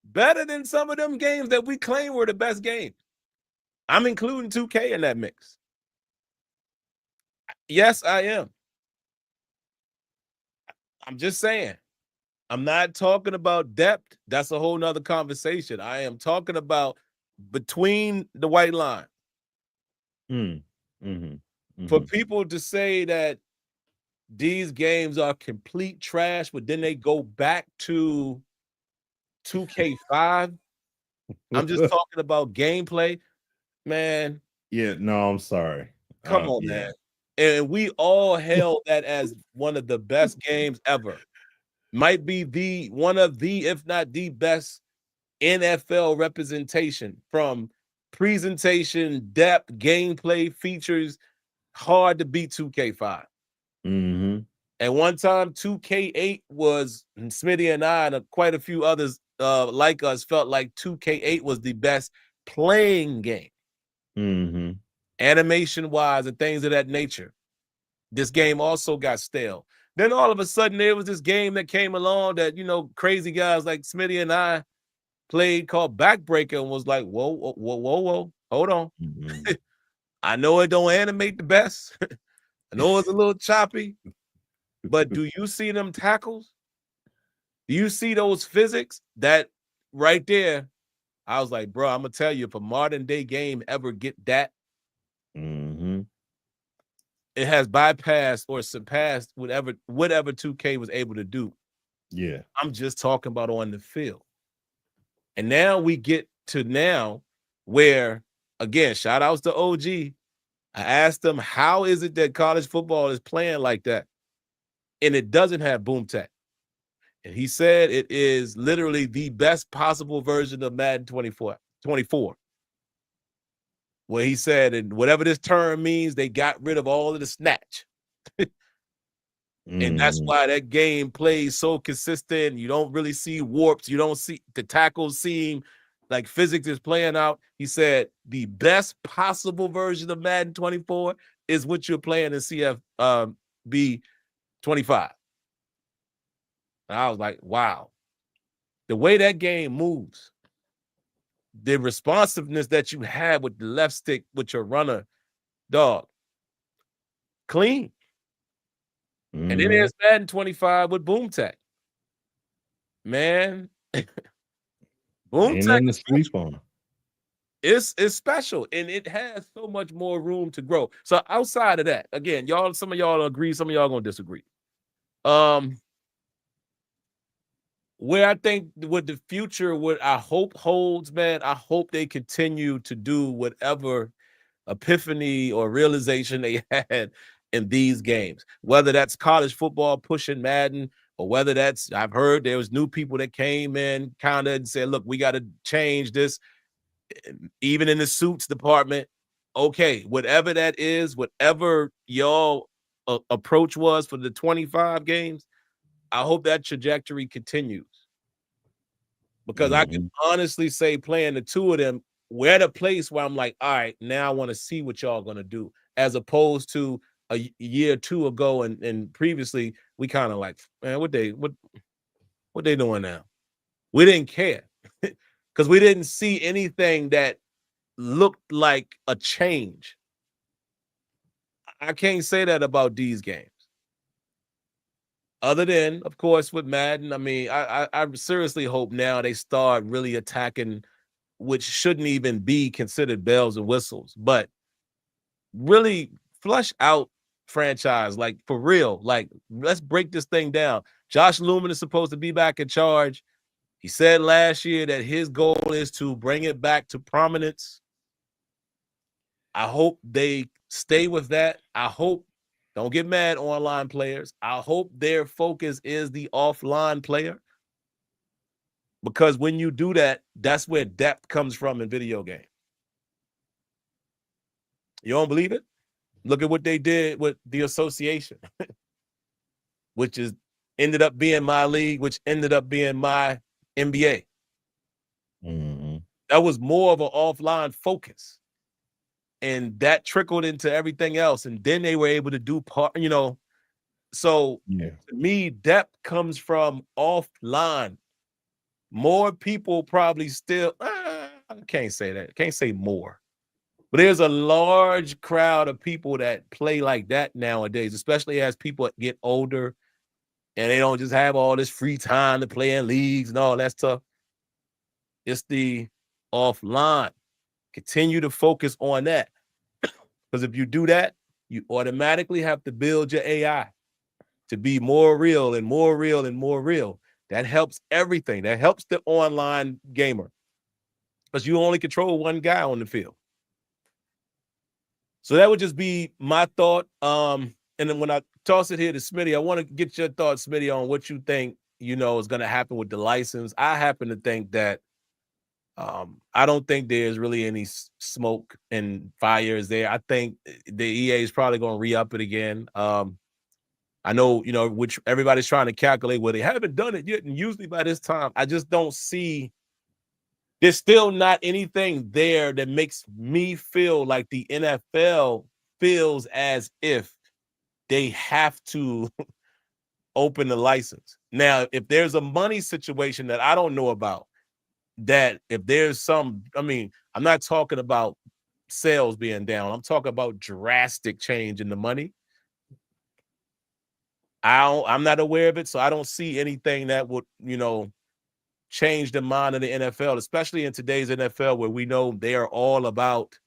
better than some of them games that we claim were the best games. I'm including 2K in that mix. Yes, I am. I'm just saying. I'm not talking about depth. That's a whole nother conversation. I am talking about between the white line. For people to say that these games are complete trash, but then they go back to 2K5. I'm just talking about gameplay, man. Yeah, no, I'm sorry. Come on, man. And we all hailed that as one of the best games ever. Might be one of the, if not the best NFL representation from presentation, depth, gameplay, features. Hard to beat 2K5. And one time 2K8 was, and Smitty and I and quite a few others like us felt like 2K8 was the best playing game. Animation wise and things of that nature. This game also got stale. Then all of a sudden there was this game that came along that, you know, crazy guys like Smitty and I played called Backbreaker and was like, whoa, hold on. I know it don't animate the best. I know it's a little choppy, but do you see them tackles? Do you see those physics? That right there, I was like, bro, I'm gonna tell you, if a modern day game ever get that, Mm-hmm. it has bypassed or surpassed whatever 2K was able to do. Yeah. I'm just talking about on the field. And now we get to now where, again, shout outs to OG. I asked him, how is it that college football is playing like that? And it doesn't have boom tech. And he said it is literally the best possible version of Madden 24, where he said, and whatever this term means, they got rid of all of the snatch. And that's why that game plays so consistent. You don't really see warps. You don't see the tackles seem like physics is playing out. He said the best possible version of Madden 24 is what you're playing in CFB 25. And I was like, wow. The way that game moves, the responsiveness that you have with the left stick with your runner, dog, clean. And then there's Madden 25 with boom tech. Man, boom Ain't tech nothing to is sleep on. it's special, and it has so much more room to grow. So outside of that, again, y'all, some of y'all agree, some of y'all gonna disagree. Where I think what the future, what I hope holds, man, I hope they continue to do whatever epiphany or realization they had in these games, whether that's college football pushing Madden, or whether that's, I've heard there was new people that came in kind of and said, look, we got to change this, even in the suits department. Okay, whatever that is, whatever y'all approach was for the 25 games, I hope that trajectory continues, because I can honestly say, playing the two of them, we're at a place where I'm like, all right, now I want to see what y'all gonna do, as opposed to a year or two ago and previously, we kind of like, man, what they doing now? We didn't care because we didn't see anything that looked like a change. I can't say that about these games. Other than, of course, with Madden, I mean, I seriously hope now they start really attacking, which shouldn't even be considered bells and whistles, but really flush out franchise, like for real. Like, let's break this thing down. Josh Lumen is supposed to be back in charge. He said last year that his goal is to bring it back to prominence. I hope they stay with that. I hope, don't get mad, online players, I hope their focus is the offline player, because when you do that, that's where depth comes from in video games. You don't believe it? Look at what they did with the association, which is ended up being my league, which ended up being my NBA. That was more of an offline focus, and that trickled into everything else. And then they were able to do part, So Yeah. to me, depth comes from offline. More people probably still, I can't say that. Can't say more. But there's a large crowd of people that play like that nowadays, especially as people get older and they don't just have all this free time to play in leagues and all that stuff. It's the offline. Continue to focus on that. Because if you do that, you automatically have to build your AI to be more real and more real and more real. That helps everything. That helps the online gamer, because you only control one guy on the field. So that would just be my thought. And then when I toss it here to Smitty, I want to get your thoughts, Smitty, on what you think, is going to happen with the license. I happen to think that I don't think there's really any smoke and fires there. I think the EA is probably going to re-up it again. I know, which everybody's trying to calculate, well, they haven't done it yet. And usually by this time, I just don't see, there's still not anything there that makes me feel like the NFL feels as if they have to open the license. Now, if there's a money situation that I don't know about, that if there's some, I'm not talking about sales being down. I'm talking about drastic change in the money. I'm not aware of it, so I don't see anything that would, change the mind of the NFL, especially in today's NFL, where we know they are all about,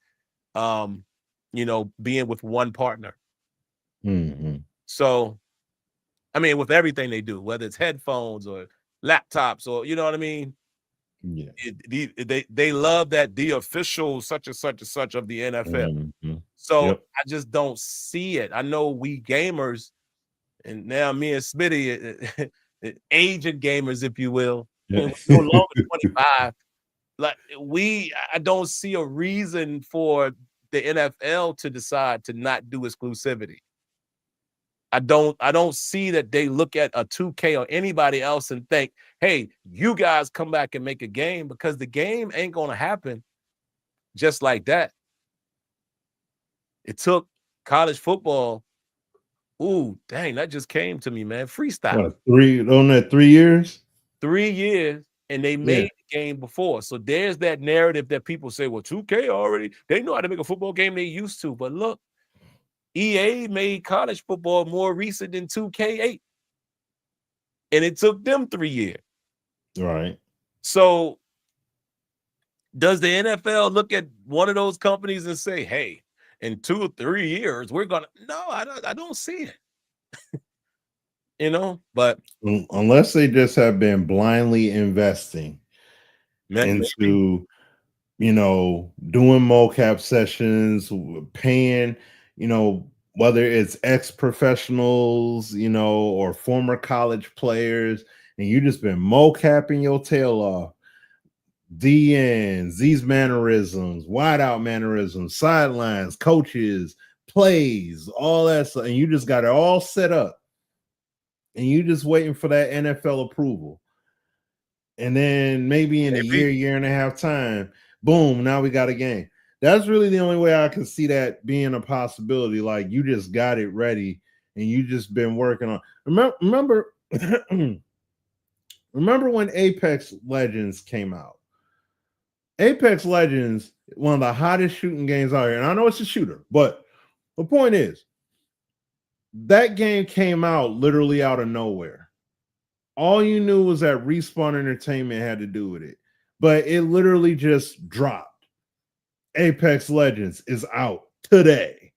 being with one partner. Mm-hmm. So, I mean, with everything they do, whether it's headphones or laptops or, you know what I mean? Yeah. They love that the official such and such and such of the NFL. Mm-hmm. So Yep. I just don't see it. I know we gamers, and now me and Smitty, aged gamers, if you will, Yeah. no longer 25. Like I don't see a reason for the NFL to decide to not do exclusivity. I don't see that they look at a 2K or anybody else and think, hey, you guys come back and make a game, because the game ain't gonna happen just like that. It took college football. Ooh, dang, that just came to me, man. Freestyle. What, 3 years? 3 years, and they made the game before. So there's that narrative that people say, well, 2K already, they know how to make a football game, they used to. But look, EA made college football more recent than 2K8. And it took them 3 years. Right. So does the NFL look at one of those companies and say, hey, in 2 or 3 years, we're gonna no, I don't see it. But unless they just have been blindly investing into, doing mocap sessions, paying, whether it's ex-professionals, or former college players, and you just been mocapping your tail off. DNs, these mannerisms, wideout mannerisms, sidelines, coaches, plays, all that stuff, and you just got it all set up. And you just waiting for that NFL approval. And then maybe in a year and a half time, boom, now we got a game. That's really the only way I can see that being a possibility. Like, you just got it ready and you just been working on. Remember when Apex Legends came out? Apex Legends, one of the hottest shooting games out here. And I know it's a shooter, but the point is, that game came out literally out of nowhere. All you knew was that Respawn Entertainment had to do with it, but it literally just dropped. Apex Legends is out today.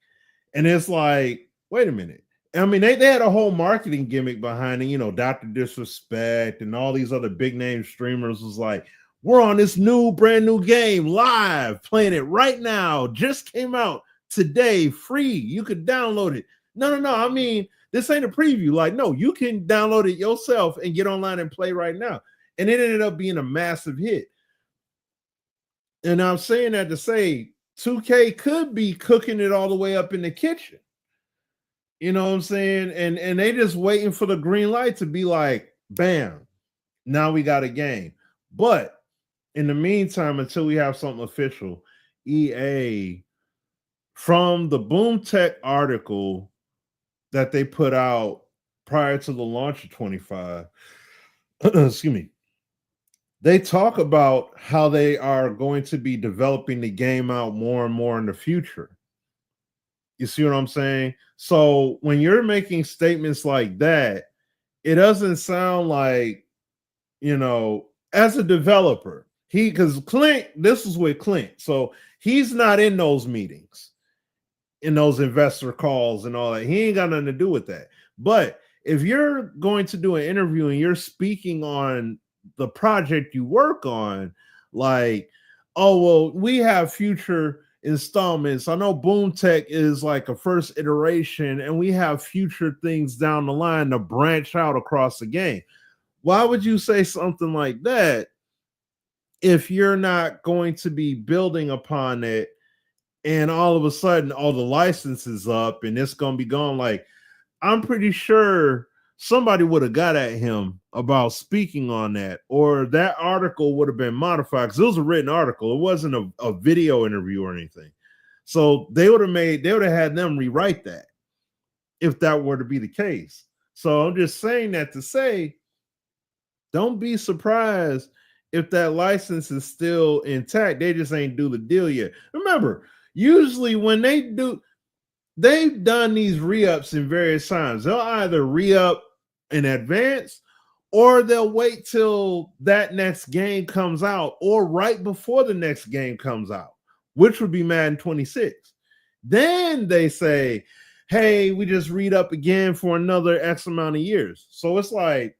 And it's like, wait a minute. I mean, they had a whole marketing gimmick behind it. Dr. Disrespect and all these other big name streamers was like, we're on this brand new game live, playing it right now. Just came out today, free. You could download it. No. I mean, this ain't a preview. Like, no, you can download it yourself and get online and play right now. And it ended up being a massive hit. And I'm saying that to say 2K could be cooking it all the way up in the kitchen. You know what I'm saying? And they just waiting for the green light to be like, bam, now we got a game. But in the meantime, until we have something official, EA, from the Boom Tech article that they put out prior to the launch of 25, excuse me, they talk about how they are going to be developing the game out more and more in the future. You see what I'm saying? So when you're making statements like that, it doesn't sound like, as a developer, because Clint, this is with Clint. So he's not in those meetings, in those investor calls and all that. He ain't got nothing to do with that. But if you're going to do an interview and you're speaking on the project you work on, like, oh, well, we have future installments. I know Boom Tech is like a first iteration and we have future things down the line to branch out across the game. Why would you say something like that if you're not going to be building upon it and all of a sudden all the licenses up and it's going to be gone? Like, I'm pretty sure somebody would have got at him about speaking on that, or that article would have been modified, because it was a written article. It wasn't a video interview or anything. So they would have had them rewrite that if that were to be the case. So I'm just saying that to say, don't be surprised if that license is still intact. They just ain't do the deal yet. Remember, usually when they do, they've done these re-ups in various times. They'll either re-up in advance or they'll wait till that next game comes out or right before the next game comes out, which would be Madden 26. Then they say, hey, we just read up again for another X amount of years. So it's like,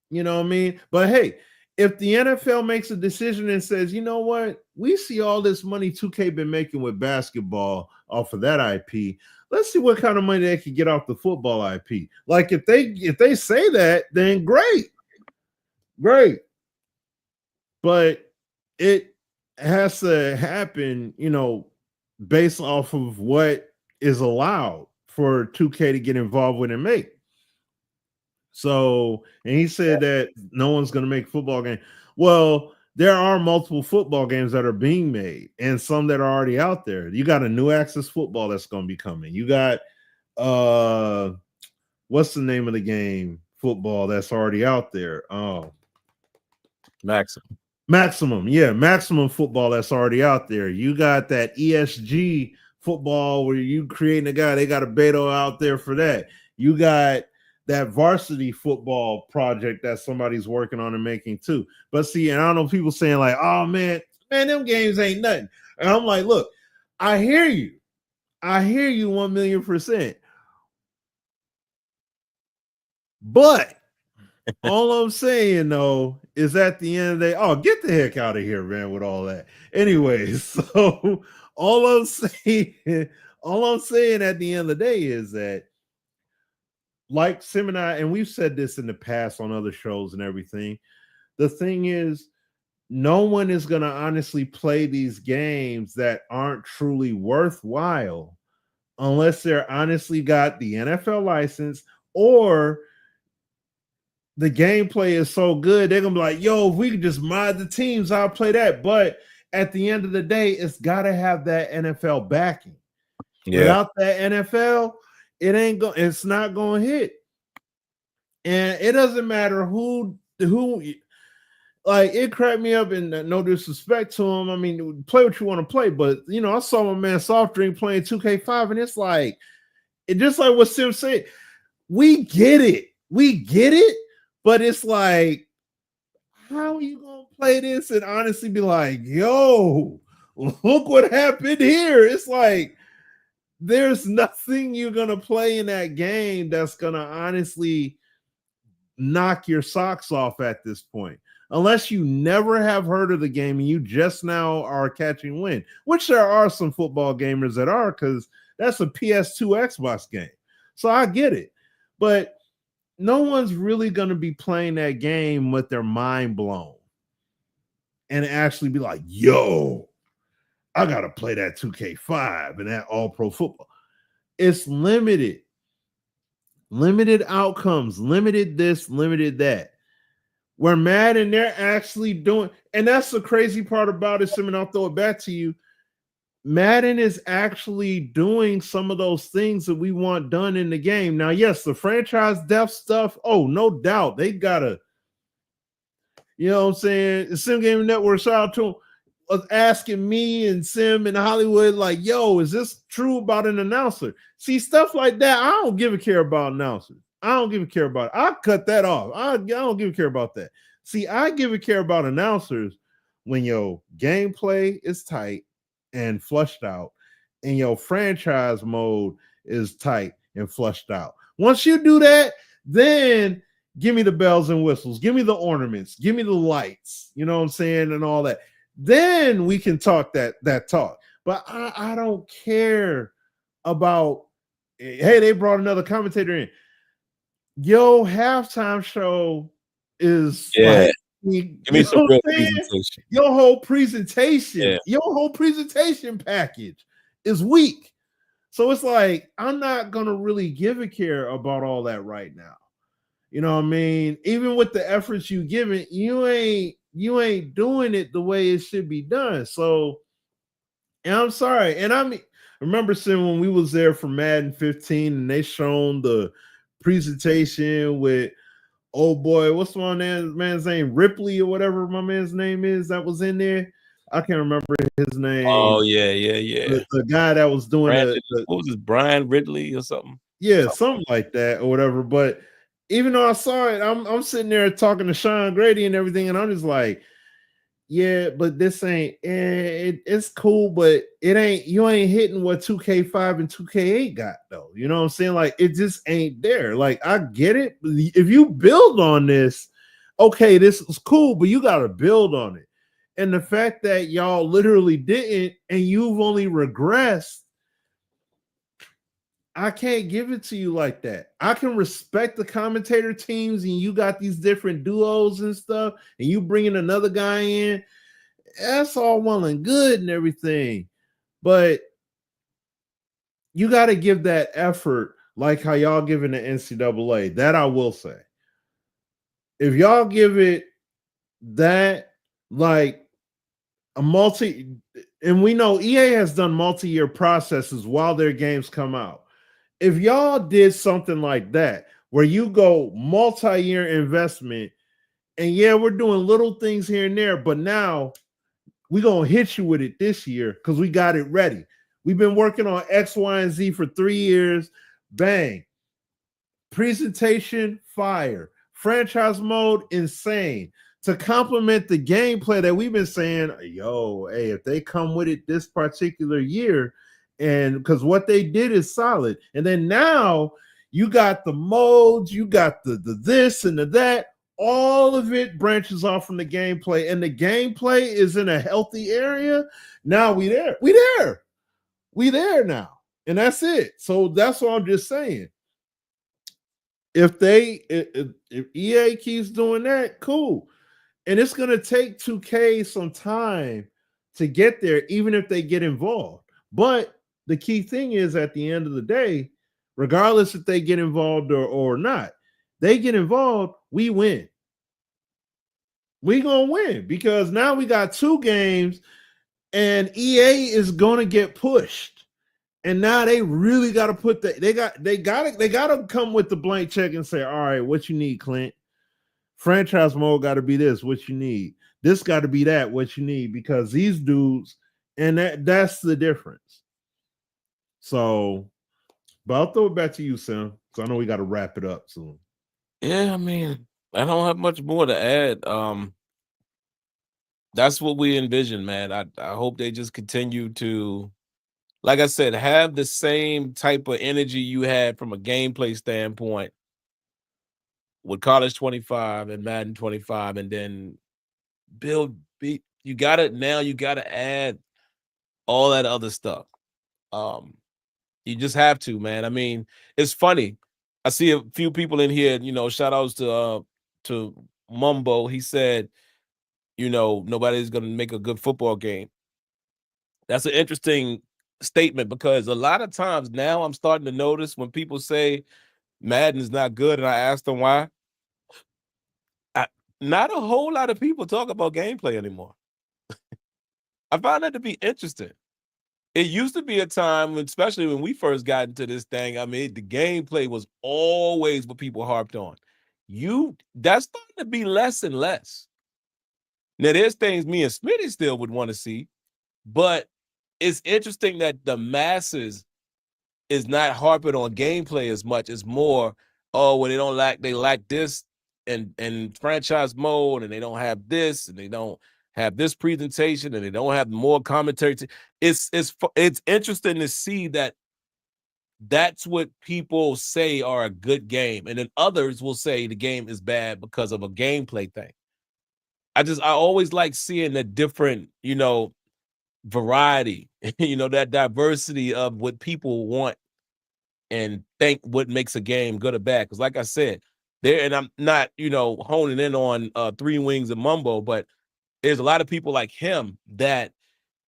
you know what I mean? But hey, if the NFL makes a decision and says, you know what, we see all this money 2K been making with basketball off of that IP. Let's see what kind of money they can get off the football IP. Like if they say that, then great. But it has to happen, you know, based off of what is allowed for 2K to get involved with and make. So, and he said that no one's going to make football game. Well, there are multiple football games that are being made and some that are already out there. You got a new Access football that's going to be coming. You got what's the name of the game football that's already out there? Oh, Maximum. Yeah, Maximum football that's already out there. You got that ESG football where you creating a guy, they got a beta out there for that. You got that varsity football project that somebody's working on and making too. But see, and I don't know, people saying like, oh man, them games ain't nothing. And I'm like, look, I hear you 1,000,000%. But all I'm saying though is at the end of the day, oh, get the heck out of here, man, with all that. Anyways, so all I'm saying at the end of the day is that, like Sim and I, and we've said this in the past on other shows and everything, the thing is, no one is going to honestly play these games that aren't truly worthwhile unless they're honestly got the NFL license or the gameplay is so good, they're going to be like, yo, if we could just mod the teams, I'll play that. But at the end of the day, it's got to have that NFL backing. Yeah. Without that NFL, it's not going to hit. And it doesn't matter who, like, it cracked me up, and no disrespect to him. I mean, play what you want to play, but you know, I saw my man Soft Drink playing 2K5, and it's like, it just like what Sim said, we get it, but it's like, how are you gonna play this and honestly be like, yo, look what happened here? It's like, there's nothing you're gonna play in that game that's gonna honestly knock your socks off at this point, unless you never have heard of the game and you just now are catching wind, which there are some football gamers that are, because that's a PS2 Xbox game. So I get it, but no one's really going to be playing that game with their mind blown and actually be like, yo, I got to play that 2K5 and that all pro football. It's limited outcomes, limited this, limited that. Where Madden, they're actually doing, and that's the crazy part about it, Sim, and I'll throw it back to you. Madden is actually doing some of those things that we want done in the game. Now, yes, the franchise depth stuff, oh, no doubt. They gotta, you know what I'm saying? The Sim Gaming Network, shout out to them, was asking me and Sim in Hollywood, like, yo, is this true about an announcer? See, stuff like that, I don't give a care about announcers. I don't give a care about it. I'll cut that off. I don't give a care about that. See, I give a care about announcers when your gameplay is tight and flushed out and your franchise mode is tight and flushed out. Once you do that, then give me the bells and whistles. Give me the ornaments. Give me the lights. You know what I'm saying? And all that. Then we can talk that talk. But I don't care about, hey, they brought another commentator in. Yo, halftime show is like, give me some real presentation. Your whole presentation package is weak. So it's like, I'm not gonna really give a care about all that right now. You know what I mean? Even with the efforts you give it, you ain't doing it the way it should be done. So, and I'm sorry. And I mean, remember, Sim, when we was there for Madden 15 and they shown the presentation with, oh boy, what's my man's name? Ripley or whatever my man's name is that was in there. I can't remember his name. Oh, yeah. The guy that was doing what was this, Brian Ridley or something? Yeah, something like that or whatever. But even though I saw it, I'm sitting there talking to Sean Grady and everything, and I'm just like, yeah, but this ain't it's cool, but it ain't you ain't hitting what 2K5 and 2K8 got though. You know what I'm saying? Like it just ain't there. Like I get it. If you build on this, okay, this is cool, but you gotta build on it. And the fact that y'all literally didn't and you've only regressed, I can't give it to you like that. I can respect the commentator teams and you got these different duos and stuff, and you bringing another guy in. That's all well and good and everything, but you got to give that effort like how y'all giving the NCAA. That I will say. If y'all give it that, like a multi, and we know EA has done multi-year processes while their games come out. If y'all did something like that, where you go multi-year investment, and yeah, we're doing little things here and there, but now we're going to hit you with it this year because we got it ready. We've been working on X, Y, and Z for 3 years. Bang. Presentation, fire. Franchise mode, insane. To complement the gameplay that we've been saying, yo, hey, if they come with it this particular year, and because what they did is solid. And then now you got the modes, you got the this and the that. All of it branches off from the gameplay, and the gameplay is in a healthy area. Now we there. We there now. And that's it. So that's what I'm just saying. If EA keeps doing that, cool. And it's gonna take 2K some time to get there, even if they get involved. But the key thing is at the end of the day, regardless if they get involved or not, they get involved, we win. We gonna win because now we got 2 games and EA is gonna get pushed. And now they really got to put that they got to come with the blank check and say, all right, what you need, Clint? Franchise mode got to be this, what you need. This got to be that, what you need, because these dudes, and that's the difference. So, but I'll throw it back to you, Sam, because I know we got to wrap it up soon. Yeah, I mean, I don't have much more to add. That's what we envision, man. I hope they just continue to, like I said, have the same type of energy you had from a gameplay standpoint with College 25 and Madden 25, and then you got it now. You got to add all that other stuff. You just have to, man. I mean, it's funny. I see a few people in here. Shout outs to Mumbo. He said, nobody's going to make a good football game. That's an interesting statement because a lot of times now I'm starting to notice when people say Madden is not good, and I ask them why. Not a whole lot of people talk about gameplay anymore. I find that to be interesting. It used to be a time, especially when we first got into this thing, I mean, the gameplay was always what people harped on. That's starting to be less and less. Now, there's things me and Smitty still would want to see, but it's interesting that the masses is not harping on gameplay as much. It's more, well, they lack this and franchise mode, and they don't have this, and they don't have this presentation, and they don't have more commentary. It's interesting to see that that's what people say are a good game, and then others will say the game is bad because of a gameplay thing. I always like seeing the different, variety, that diversity of what people want and think what makes a game good or bad. Because like I said, and I'm not, honing in on 3 Wings and Mumbo, but there's a lot of people like him that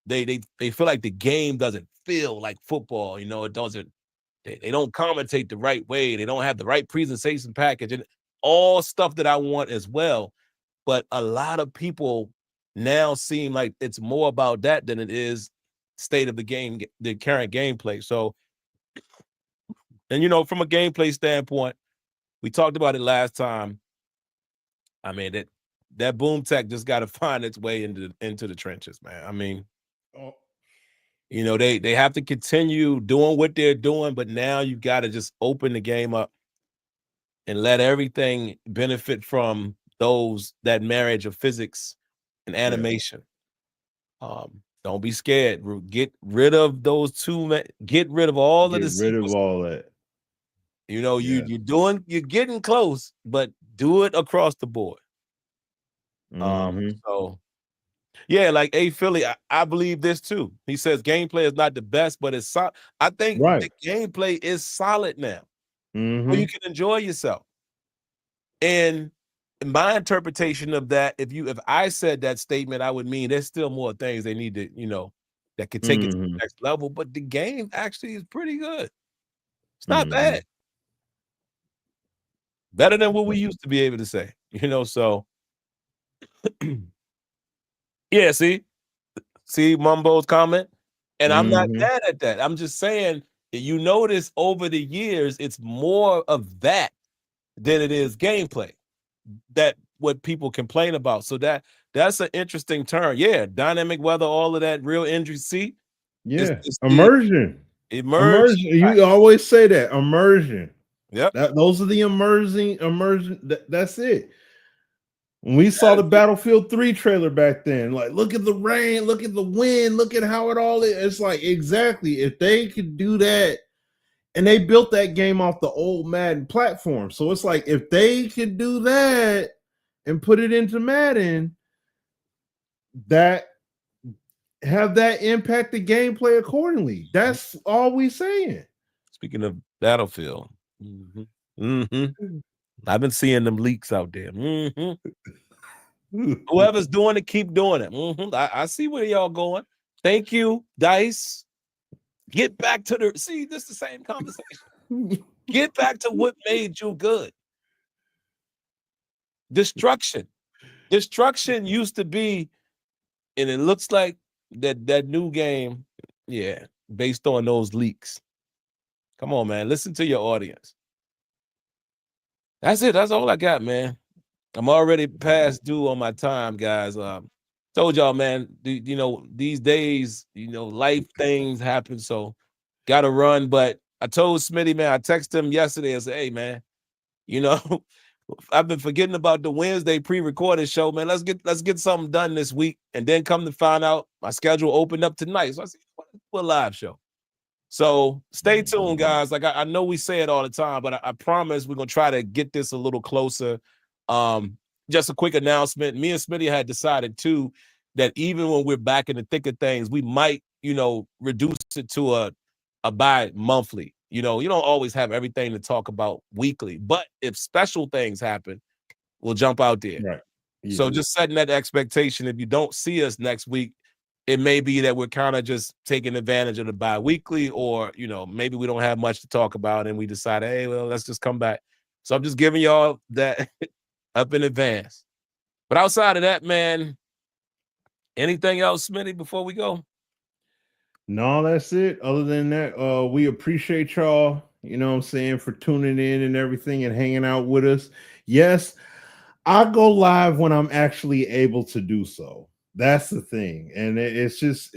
they feel like the game doesn't feel like football. It doesn't, they don't commentate the right way. They don't have the right presentation package and all stuff that I want as well. But a lot of people now seem like it's more about that than it is state of the game, the current gameplay. So, and from a gameplay standpoint, we talked about it last time. I mean, that boom tech just got to find its way into the trenches, man. I mean, they have to continue doing what they're doing, but now you got to just open the game up and let everything benefit from that marriage of physics and animation. Don't be scared. Get rid of those two. Get rid of all of the Get rid of sequels. all that. You know, you're getting close, but do it across the board. So yeah, like Philly, I believe this too. He says gameplay is not the best, but it's solid. I think the gameplay is solid now. So you can enjoy yourself. And my interpretation of that, if I said that statement, I would mean there's still more things they need to, that could take it to the next level. But the game actually is pretty good. It's not bad. Better than what we used to be able to say, so yeah, see Mumbo's comment. And I'm not mad at that. I'm just saying, you notice over the years, it's more of that than it is gameplay. That what people complain about. So that's an interesting turn. Yeah, dynamic weather, all of that, real injury. See, it's immersion. Immersion. You always say that immersion. Yep. Those are the immersion. That's it. When we saw the Battlefield 3 trailer back then, like, look at the rain, look at the wind, look at how it all is. It's like, exactly. If they could do that, and they built that game off the old Madden platform. So it's like, if they could do that and put it into Madden, that have that impact the gameplay accordingly. That's all we saying. Speaking of Battlefield, I've been seeing them leaks out there. Whoever's doing it, keep doing it. I see where y'all going. Thank you, Dice. Get back to this is the same conversation. Get back to what made you good. Destruction used to be, and it looks like that new game, based on those leaks. Come on, man. Listen to your audience. That's it. That's all I got, man. I'm already past due on my time, guys. Told y'all, man, these days, life things happen, so gotta run. But I told Smitty, man, I texted him yesterday and said, hey, man, I've been forgetting about the Wednesday pre-recorded show, man. Let's get something done this week. And then come to find out, my schedule opened up tonight. So I said, we're a live show. So stay tuned, guys. Like I know we say it all the time, but I promise we're gonna try to get this a little closer. Just a quick announcement. Me and Smitty had decided too that even when we're back in the thick of things, we might, reduce it to a bi-monthly. You don't always have everything to talk about weekly, but if special things happen, we'll jump out there. Right. Yeah. So just setting that expectation. If you don't see us next week, it may be that we're kind of just taking advantage of the bi-weekly, or, maybe we don't have much to talk about and we decide, hey, well, let's just come back. So I'm just giving y'all that up in advance. But outside of that, man, anything else, Smitty, before we go? No, that's it. Other than that, we appreciate y'all, for tuning in and everything and hanging out with us. Yes, I go live when I'm actually able to do so. That's the thing. And it's just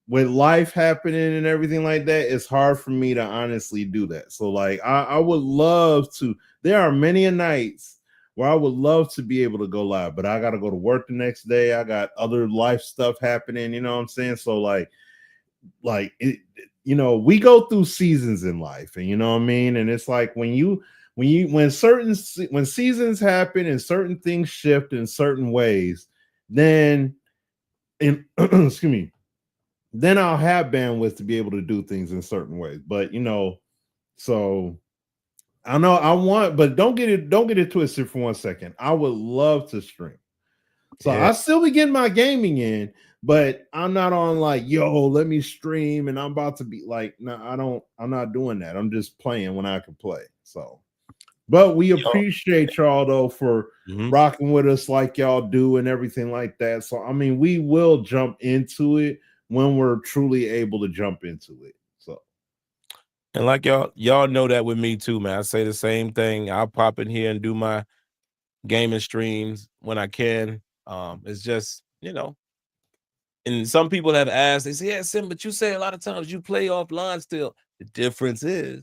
with life happening and everything like that, it's hard for me to honestly do that. So like I would love to. There are many nights where I would love to be able to go live, but I got to go to work the next day. I got other life stuff happening, you know what I'm saying? So like it, we go through seasons in life, and you know what I mean? And it's like when seasons happen and certain things shift in certain ways, then excuse me, then I'll have bandwidth to be able to do things in certain ways. But so I know I want, but don't get it twisted for 1 second. I would love to stream. So I still be getting my gaming in, but I'm not on like, yo, let me stream and I'm about to be like, no, I'm not doing that. I'm just playing when I can play. So, but we appreciate y'all though for rocking with us like y'all do and everything like that. So, I mean, we will jump into it when we're truly able to jump into it. So, and like y'all know that with me too, man. I say the same thing. I'll pop in here and do my gaming streams when I can. It's just, and some people have asked, they say, yeah, Sim, but you say a lot of times you play offline still. The difference is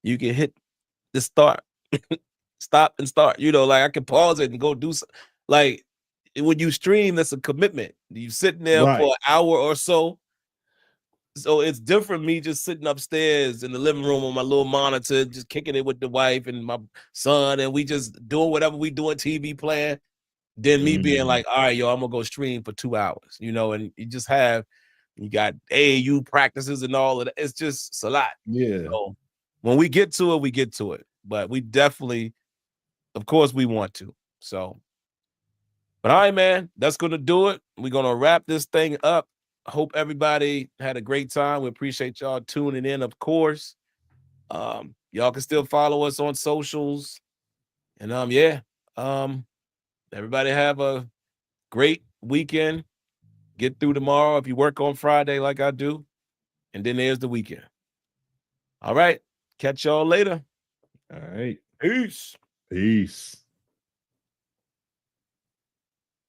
you can hit the start stop and start. You know, like I can pause it and go do something. Like when you stream, that's a commitment. You sitting there for an hour or so. So it's different me just sitting upstairs in the living room on my little monitor, just kicking it with the wife and my son, and we just doing whatever we doing, TV playing. Then me being like, all right, yo, I'm gonna go stream for 2 hours, you know, and you got AAU practices and all of that. It's a lot. Yeah. So when we get to it, we get to it. But we definitely, of course, we want to. So, but all right, man, that's gonna do it. We're gonna wrap this thing up. Hope everybody had a great time. We appreciate y'all tuning in, of course. Y'all can still follow us on socials. And everybody have a great weekend. Get through tomorrow if you work on Friday like I do. And then there's the weekend. All right. Catch y'all later. All right. Peace. Peace.